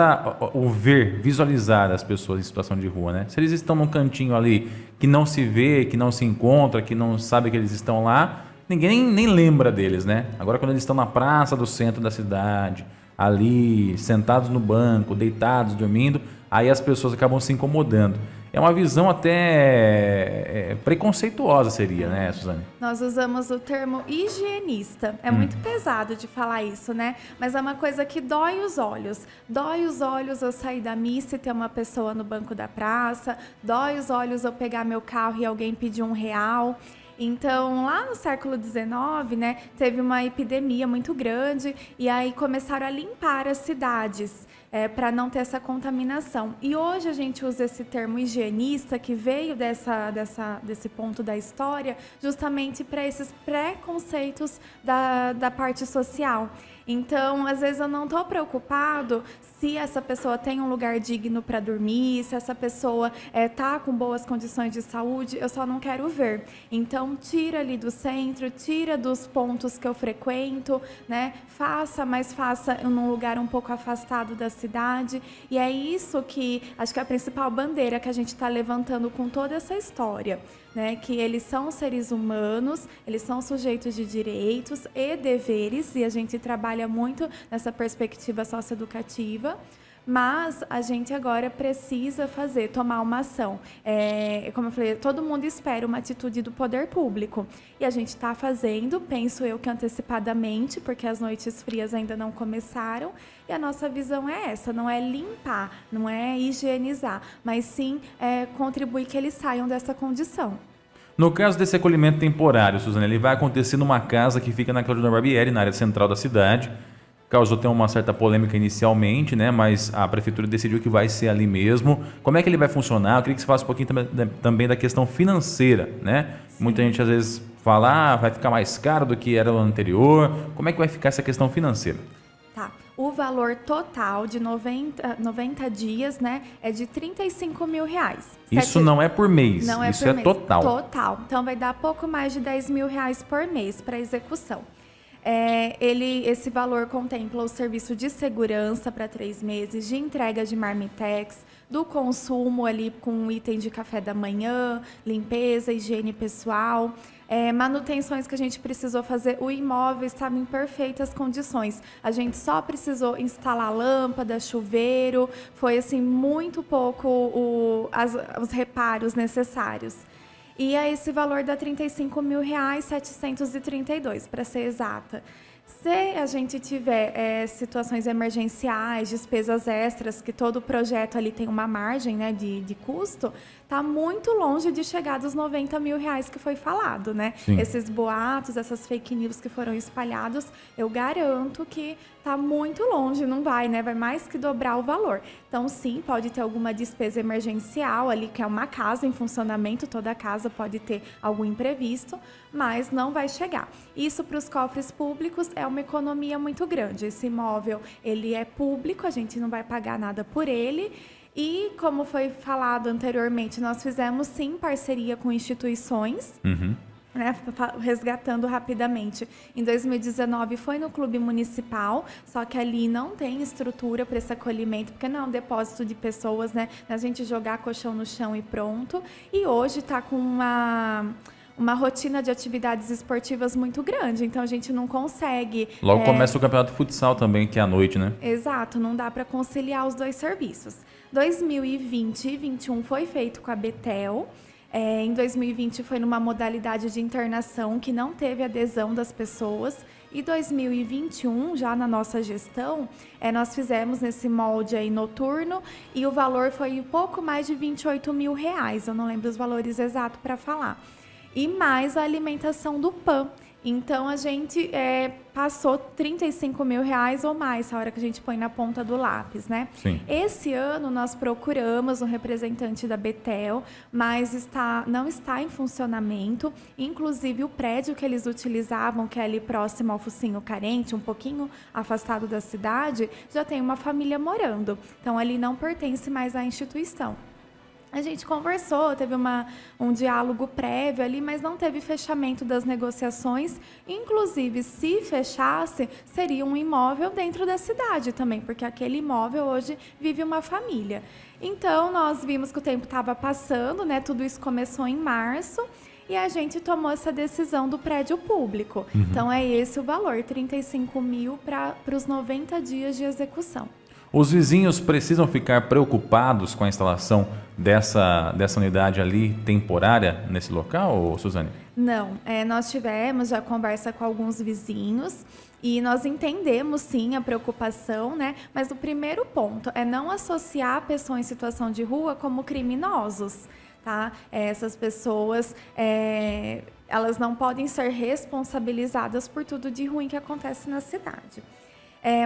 o visualizar as pessoas em situação de rua, né? Se eles estão num cantinho ali que não se vê, que não se encontra, que não sabe que eles estão lá, ninguém nem lembra deles, né? Agora, quando eles estão na praça do centro da cidade, ali, sentados no banco, deitados, dormindo, aí as pessoas acabam se incomodando. É uma visão até preconceituosa seria, né, Suzane? Nós usamos o termo higienista. É muito pesado de falar isso, né? Mas é uma coisa que dói os olhos. Dói os olhos eu sair da missa e ter uma pessoa no banco da praça. Dói os olhos eu pegar meu carro e alguém pedir R$1. Então, lá no século XIX, né, teve uma epidemia muito grande e aí começaram a limpar as cidades para não ter essa contaminação. E hoje a gente usa esse termo higienista, que veio desse ponto da história, justamente para esses preconceitos da parte social. Então, às vezes eu não estou preocupado se essa pessoa tem um lugar digno para dormir, se essa pessoa está com boas condições de saúde, eu só não quero ver. Então, tira ali do centro, tira dos pontos que eu frequento, né? Faça num lugar um pouco afastado da cidade. E é isso que, acho que é a principal bandeira que a gente está levantando com toda essa história, né? Que eles são seres humanos, eles são sujeitos de direitos e deveres, e a gente trabalha muito nessa perspectiva socioeducativa, Mas a gente agora precisa tomar uma ação. Como eu falei, todo mundo espera uma atitude do poder público. E a gente está fazendo, penso eu que antecipadamente, porque as noites frias ainda não começaram. E a nossa visão é essa, não é limpar, não é higienizar, mas sim contribuir que eles saiam dessa condição. No caso desse acolhimento temporário, Suzane, ele vai acontecer numa casa que fica na Claudina Barbieri, na área central da cidade. Causou até uma certa polêmica inicialmente, né? Mas a prefeitura decidiu que vai ser ali mesmo. Como é que ele vai funcionar? Eu queria que você falasse um pouquinho também da questão financeira, né? Sim. Muita gente às vezes fala, vai ficar mais caro do que era o anterior. Como é que vai ficar essa questão financeira? Tá. O valor total de 90 dias, né, é de R$35 mil. Isso não é por mês, não isso por é mês. Total. Total. Então vai dar pouco mais de R$10 mil por mês para execução. Esse valor contempla o serviço de segurança para 3 meses, de entrega de marmitex, do consumo ali com item de café da manhã, limpeza, higiene pessoal, manutenções que a gente precisou fazer. O imóvel estava em perfeitas condições. A gente só precisou instalar lâmpada, chuveiro, foi assim muito pouco os reparos necessários. E a esse valor dá R$35 mil, 732, para ser exata. Se a gente tiver situações emergenciais, despesas extras, que todo projeto ali tem uma margem, né, de custo, está muito longe de chegar dos R$90 mil que foi falado, né? Sim. Esses boatos, essas fake news que foram espalhados, eu garanto que está muito longe, não vai, né? Vai mais que dobrar o valor. Então, sim, pode ter alguma despesa emergencial ali, que é uma casa em funcionamento, toda casa pode ter algum imprevisto, mas não vai chegar. Isso para os cofres públicos é uma economia muito grande. Esse imóvel, ele é público, a gente não vai pagar nada por ele. E, como foi falado anteriormente, nós fizemos, sim, parceria com instituições, né, resgatando rapidamente. Em 2019 foi no Clube Municipal, só que ali não tem estrutura para esse acolhimento, porque não é um depósito de pessoas, né? A gente jogar colchão no chão e pronto. E hoje está com uma rotina de atividades esportivas muito grande, então a gente não consegue... Logo começa o campeonato de futsal também, que é à noite, né? Exato, não dá para conciliar os dois serviços. 2020 e 2021 foi feito com a Betel. Em 2020 foi numa modalidade de internação que não teve adesão das pessoas. E 2021, já na nossa gestão, nós fizemos nesse molde aí noturno e o valor foi um pouco mais de R$28 mil. Eu não lembro os valores exatos para falar. E mais a alimentação do PAN. Então, a gente passou R$35 mil ou mais, a hora que a gente põe na ponta do lápis, né? Sim. Esse ano, nós procuramos um representante da Betel, mas não está em funcionamento. Inclusive, o prédio que eles utilizavam, que é ali próximo ao Focinho Carente, um pouquinho afastado da cidade, já tem uma família morando. Então, ali não pertence mais à instituição. A gente conversou, teve um diálogo prévio ali, mas não teve fechamento das negociações. Inclusive, se fechasse, seria um imóvel dentro da cidade também, porque aquele imóvel hoje vive uma família. Então, nós vimos que o tempo estava passando, né? Tudo isso começou em março. E a gente tomou essa decisão do prédio público. Então, é esse o valor, R$35 mil para os 90 dias de execução. Os vizinhos precisam ficar preocupados com a instalação dessa unidade ali temporária nesse local, Suzane? Não, nós tivemos já conversa com alguns vizinhos e nós entendemos sim a preocupação, né? Mas o primeiro ponto é não associar a pessoa em situação de rua como criminosos, tá? Essas pessoas, elas não podem ser responsabilizadas por tudo de ruim que acontece na cidade.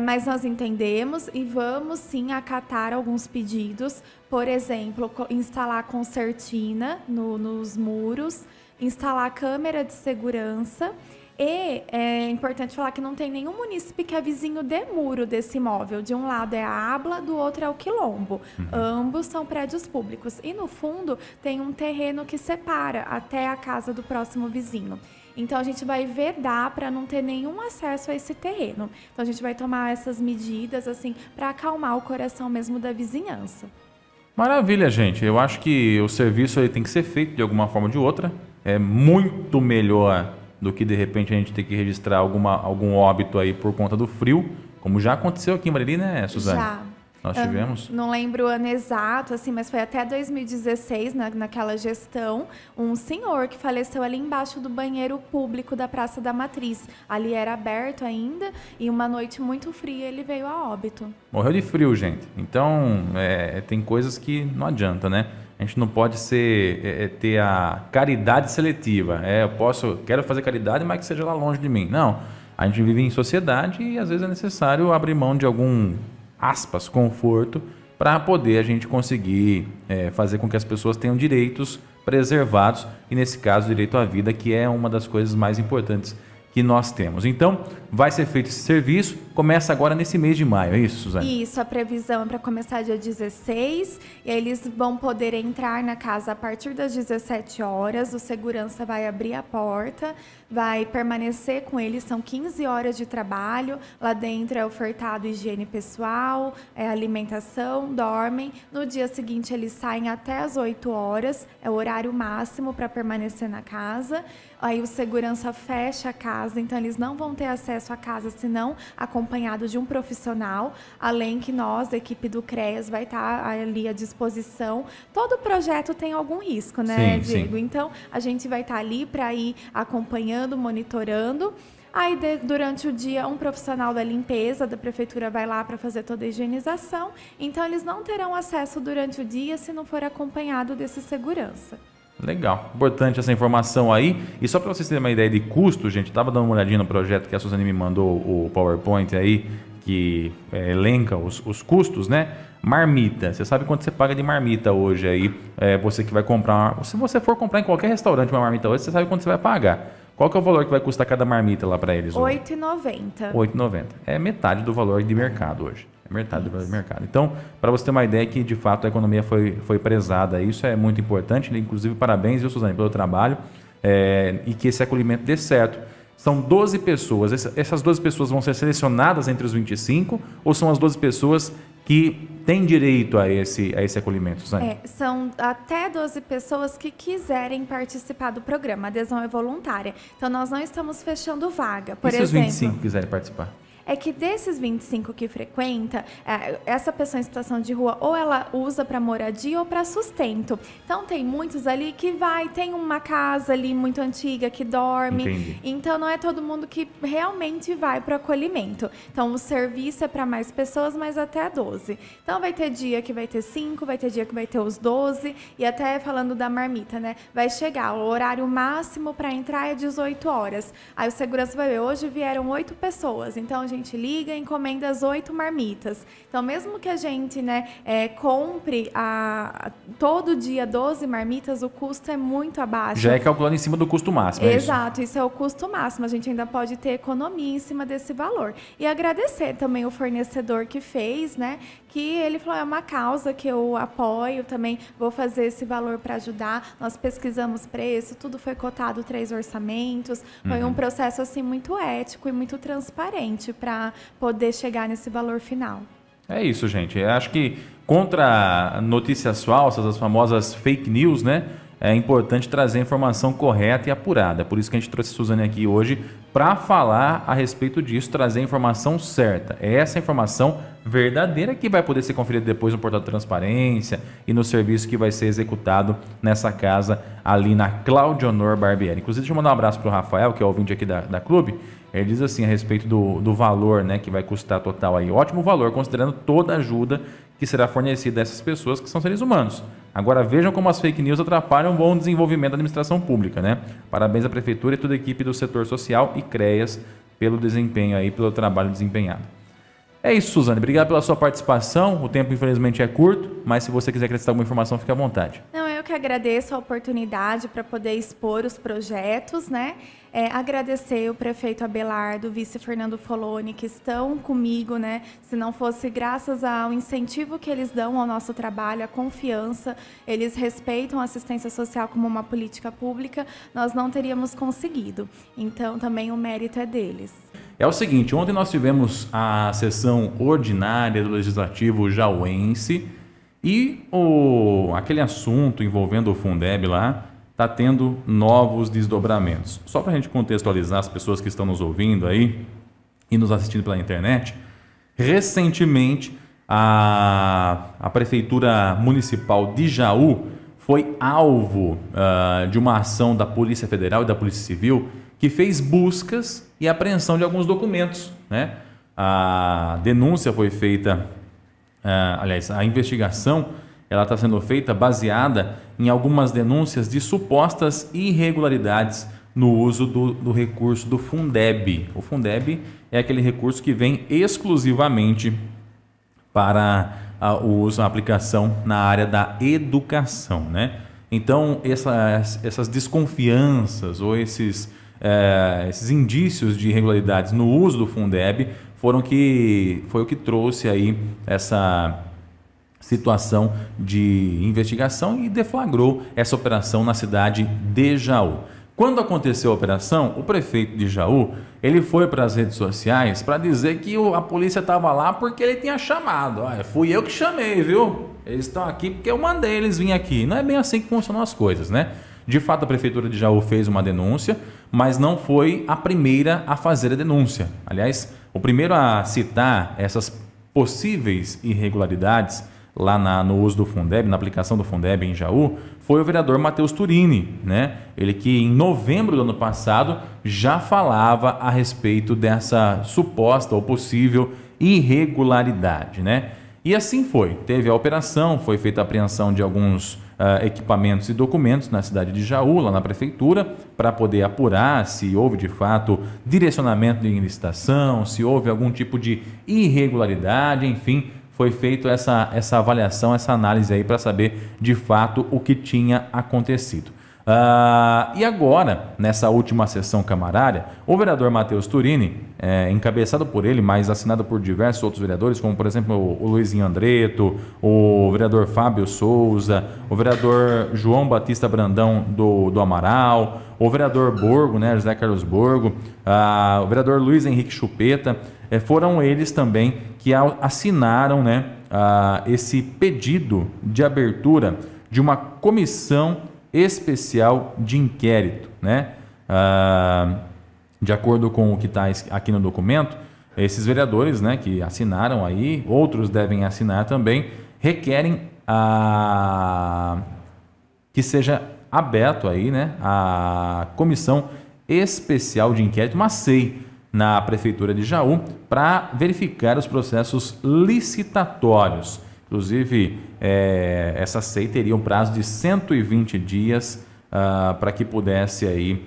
Mas nós entendemos e vamos sim acatar alguns pedidos, por exemplo, instalar concertina nos muros, instalar câmera de segurança e é importante falar que não tem nenhum munícipe que é vizinho de muro desse imóvel. De um lado é a Abla, do outro é o Quilombo. Ambos são prédios públicos. E no fundo tem um terreno que separa até a casa do próximo vizinho. Então, a gente vai vedar para não ter nenhum acesso a esse terreno. Então, a gente vai tomar essas medidas, assim, para acalmar o coração mesmo da vizinhança. Maravilha, gente. Eu acho que o serviço aí tem que ser feito de alguma forma ou de outra. É muito melhor do que, de repente, a gente ter que registrar algum óbito aí por conta do frio, como já aconteceu aqui em Bariri, né, Suzane? Já. Nós tivemos. Não lembro o ano exato, assim, mas foi até 2016, naquela gestão, um senhor que faleceu ali embaixo do banheiro público da Praça da Matriz. Ali era aberto ainda e uma noite muito fria ele veio a óbito. Morreu de frio, gente. Então, tem coisas que não adianta, né? A gente não pode ter a caridade seletiva. Quero fazer caridade, mas que seja lá longe de mim. Não. A gente vive em sociedade e às vezes é necessário abrir mão de algum, aspas, conforto para poder a gente conseguir fazer com que as pessoas tenham direitos preservados e, nesse caso, o direito à vida, que é uma das coisas mais importantes que nós temos. Então, vai ser feito esse serviço, começa agora nesse mês de maio, é isso, Suzane? Isso, a previsão é para começar dia 16, e aí eles vão poder entrar na casa a partir das 17 horas, o segurança vai abrir a porta, vai permanecer com eles, são 15 horas de trabalho, lá dentro é ofertado higiene pessoal, alimentação, dormem, no dia seguinte eles saem até as 8 horas, é o horário máximo para permanecer na casa, aí o segurança fecha a casa, então eles não vão ter acesso à casa senão acompanhados de um profissional, além que nós, da equipe do CREAS, vai estar ali à disposição. Todo projeto tem algum risco, né, sim, Diego? sim. Então, a gente vai estar ali para ir acompanhando, monitorando. Aí, durante o dia, um profissional da limpeza da prefeitura vai lá para fazer toda a higienização. Então, eles não terão acesso durante o dia se não for acompanhado desse segurança. Legal, importante essa informação aí. E só para vocês terem uma ideia de custo, gente, estava dando uma olhadinha no projeto que a Suzane me mandou, o PowerPoint aí, que elenca os custos, né? Marmita, você sabe quanto você paga de marmita hoje aí, você que vai comprar, se você for comprar em qualquer restaurante uma marmita hoje, você sabe quanto você vai pagar. Qual que é o valor que vai custar cada marmita lá para eles hoje? R$ 8,90. R$ 8,90. É metade do valor de mercado hoje. Metade do valor de mercado. Então, para você ter uma ideia que, de fato, a economia foi prezada. Isso é muito importante. Inclusive, parabéns, viu, Suzane, pelo trabalho. E que esse acolhimento dê certo. São 12 pessoas. Essas 12 pessoas vão ser selecionadas entre os 25 ou são as 12 pessoas que têm direito a esse acolhimento, Suzane? São até 12 pessoas que quiserem participar do programa. A adesão é voluntária. Então, nós não estamos fechando vaga. Por exemplo, exemplo, se os 25 quiserem participar? É que desses 25 que frequenta, essa pessoa em situação de rua, ou ela usa para moradia ou para sustento. Então, tem muitos ali que tem uma casa ali muito antiga que dorme. Entendi. Então, não é todo mundo que realmente vai para o acolhimento. Então, o serviço é para mais pessoas, mas até 12. Então, vai ter dia que vai ter 5, vai ter dia que vai ter os 12. E até falando da marmita, né? Vai chegar, o horário máximo para entrar é 18 horas. Aí o segurança vai ver, hoje vieram 8 pessoas. Então, a gente liga e encomenda as 8 marmitas. Então, mesmo que a gente compre todo dia 12 marmitas, o custo é muito abaixo. Já é calculado em cima do custo máximo, Exato, isso é o custo máximo. A gente ainda pode ter economia em cima desse valor. E agradecer também o fornecedor que fez, né? Que ele falou, é uma causa que eu apoio, também vou fazer esse valor para ajudar. Nós pesquisamos preço, tudo foi cotado 3 orçamentos. Foi um processo assim muito ético e muito transparente para poder chegar nesse valor final. É isso, gente. Eu acho que contra notícias falsas, as famosas fake news, né? É importante trazer a informação correta e apurada. Por isso que a gente trouxe a Suzane aqui hoje para falar a respeito disso, trazer a informação certa. É essa informação verdadeira que vai poder ser conferida depois no portal de transparência e no serviço que vai ser executado nessa casa ali na Cláudio Honor Barbieri. Inclusive, deixa eu mandar um abraço para o Rafael, que é ouvinte aqui da Clube. Ele diz assim a respeito do valor, né, que vai custar total aí. Ótimo valor, considerando toda a ajuda que será fornecida a essas pessoas que são seres humanos. Agora vejam como as fake news atrapalham o bom desenvolvimento da administração pública, né? Parabéns à Prefeitura e toda a equipe do setor social e CREAS pelo desempenho aí, pelo trabalho desempenhado. É isso, Suzane. Obrigado pela sua participação. O tempo, infelizmente, é curto, mas se você quiser acrescentar alguma informação, fique à vontade. Não, eu que agradeço a oportunidade para poder expor os projetos, né? Agradecer o prefeito Abelardo, o vice Fernando Foloni, que estão comigo, né? Se não fosse graças ao incentivo que eles dão ao nosso trabalho, a confiança, eles respeitam a assistência social como uma política pública, nós não teríamos conseguido. Então, também o mérito é deles. É o seguinte, ontem nós tivemos a sessão ordinária do Legislativo Jauense e aquele assunto envolvendo o Fundeb lá está tendo novos desdobramentos. Só para a gente contextualizar as pessoas que estão nos ouvindo aí e nos assistindo pela internet, recentemente a Prefeitura Municipal de Jaú foi alvo de uma ação da Polícia Federal e da Polícia Civil que fez buscas e apreensão de alguns documentos, né? A denúncia foi feita, aliás, a investigação ela está sendo feita baseada em algumas denúncias de supostas irregularidades no uso do recurso do Fundeb. O Fundeb é aquele recurso que vem exclusivamente para o uso, a aplicação na área da educação, né? Então, essas desconfianças ou esses indícios de irregularidades no uso do Fundeb foi o que trouxe aí essa situação de investigação e deflagrou essa operação na cidade de Jaú. Quando aconteceu a operação, o prefeito de Jaú, ele foi para as redes sociais para dizer que a polícia estava lá porque ele tinha chamado. Fui eu que chamei, viu? Eles estão aqui porque eu mandei eles virem aqui. Não é bem assim que funcionam as coisas, né? De fato, a Prefeitura de Jaú fez uma denúncia, mas não foi a primeira a fazer a denúncia. Aliás, o primeiro a citar essas possíveis irregularidades lá no uso do Fundeb, na aplicação do Fundeb em Jaú, foi o vereador Matheus Turini, né? Ele que em novembro do ano passado já falava a respeito dessa suposta ou possível irregularidade, né? E assim foi, teve a operação, foi feita a apreensão de alguns equipamentos e documentos na cidade de Jaú, lá na prefeitura, para poder apurar se houve de fato direcionamento de licitação, se houve algum tipo de irregularidade, enfim, foi feita essa avaliação, essa análise aí para saber de fato o que tinha acontecido. E agora, nessa última sessão camarária, o vereador Matheus Turini, encabeçado por ele, mas assinado por diversos outros vereadores, como por exemplo o Luizinho Andreto, o vereador Fábio Souza, o vereador João Batista Brandão do Amaral, o vereador Borgo, né, José Carlos Borgo, o vereador Luiz Henrique Chupeta, foram eles também que assinaram, né, esse pedido de abertura de uma comissão especial de inquérito, né? De acordo com o que está aqui no documento, esses vereadores, né, que assinaram aí, outros devem assinar também, requerem que seja aberto aí, né, a comissão especial de inquérito, uma CEI, na Prefeitura de Jaú, para verificar os processos licitatórios. Inclusive, essa CEI teria um prazo de 120 dias para que pudesse aí,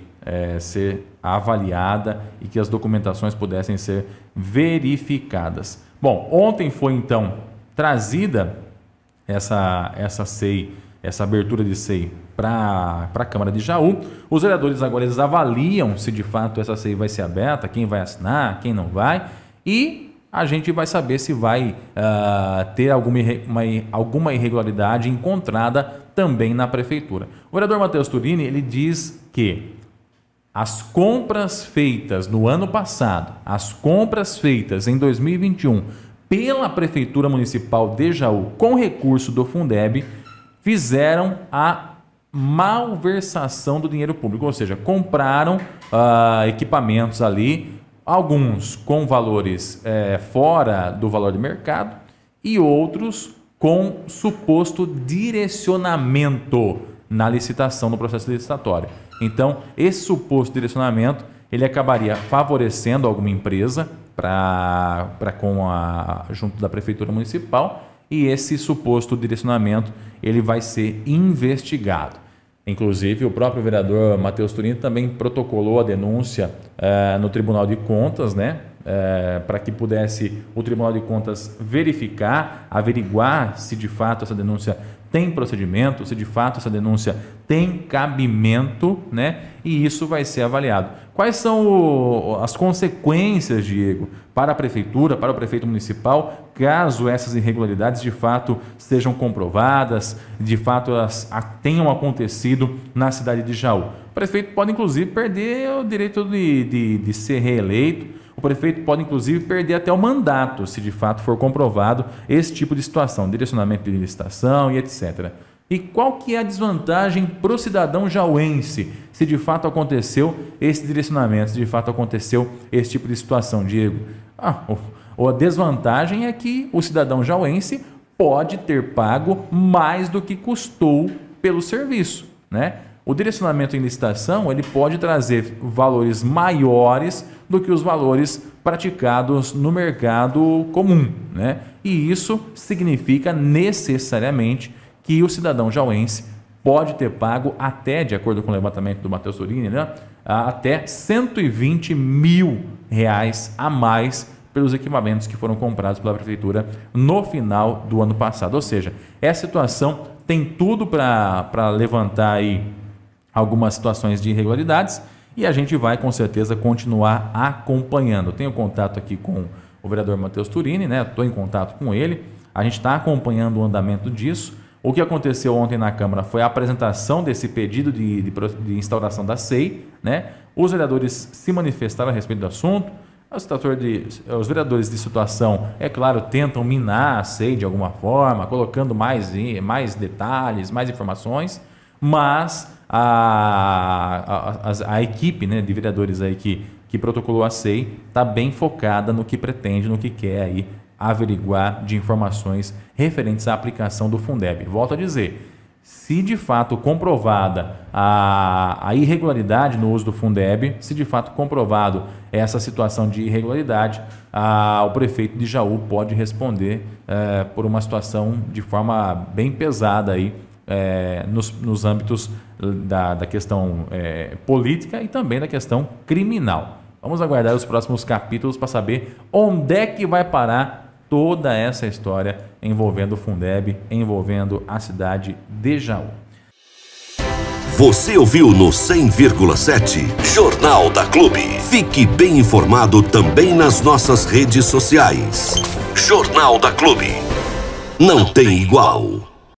ser avaliada e que as documentações pudessem ser verificadas. Bom, ontem foi então trazida essa CEI, essa abertura de CEI para a Câmara de Jaú. Os vereadores agora eles avaliam se de fato essa CEI vai ser aberta, quem vai assinar, quem não vai, e a gente vai saber se vai ter alguma irregularidade encontrada também na Prefeitura. O vereador Matheus Turini, ele diz que as compras feitas no ano passado, as compras feitas em 2021 pela Prefeitura Municipal de Jaú com recurso do Fundeb fizeram a malversação do dinheiro público, ou seja, compraram equipamentos ali, alguns com valores fora do valor de mercado e outros com suposto direcionamento na licitação, no processo licitatório. Então, esse suposto direcionamento, ele acabaria favorecendo alguma empresa junto da Prefeitura Municipal, e esse suposto direcionamento ele vai ser investigado. Inclusive, o próprio vereador Matheus Turini também protocolou a denúncia no Tribunal de Contas, né? Para que pudesse o Tribunal de Contas verificar, averiguar se de fato essa denúncia tem procedimento, se de fato essa denúncia tem cabimento, né? E isso vai ser avaliado. Quais são as consequências, Diego, para a Prefeitura, para o Prefeito Municipal, caso essas irregularidades de fato sejam comprovadas, de fato elas tenham acontecido na cidade de Jaú? O prefeito pode, inclusive, perder o direito de ser reeleito. O prefeito pode, inclusive, perder até o mandato, se de fato for comprovado esse tipo de situação, direcionamento de licitação e etc. E qual que é a desvantagem para o cidadão jauense, se de fato aconteceu esse direcionamento, se de fato aconteceu esse tipo de situação, Diego? A desvantagem é que o cidadão jauense pode ter pago mais do que custou pelo serviço, né? O direcionamento em licitação, ele pode trazer valores maiores do que os valores praticados no mercado comum, né? E isso significa necessariamente que o cidadão jauense pode ter pago até, de acordo com o levantamento do Matheus Turini, né, até R$120 mil a mais pelos equipamentos que foram comprados pela Prefeitura no final do ano passado. Ou seja, essa situação tem tudo para levantar aí algumas situações de irregularidades e a gente vai com certeza continuar acompanhando. Eu tenho contato aqui com o vereador Matheus Turini, né? Estou em contato com ele, a gente está acompanhando o andamento disso. O que aconteceu ontem na Câmara foi a apresentação desse pedido de instauração da SEI, né? Os vereadores se manifestaram a respeito do assunto. Os vereadores de situação, é claro, tentam minar a SEI de alguma forma, colocando mais detalhes, mais informações, mas a equipe, né, de vereadores aí que protocolou a SEI está bem focada no que pretende, no que quer aí averiguar de informações referentes à aplicação do Fundeb. Volto a dizer, se de fato comprovada a irregularidade no uso do Fundeb, se de fato comprovado essa situação de irregularidade, o prefeito de Jaú pode responder por uma situação de forma bem pesada aí, nos âmbitos da questão política e também da questão criminal. Vamos aguardar os próximos capítulos para saber onde é que vai parar toda essa história envolvendo o Fundeb, envolvendo a cidade de Jaú. Você ouviu no 100,7 Jornal da Clube. Fique bem informado também nas nossas redes sociais. Jornal da Clube. Não tem igual.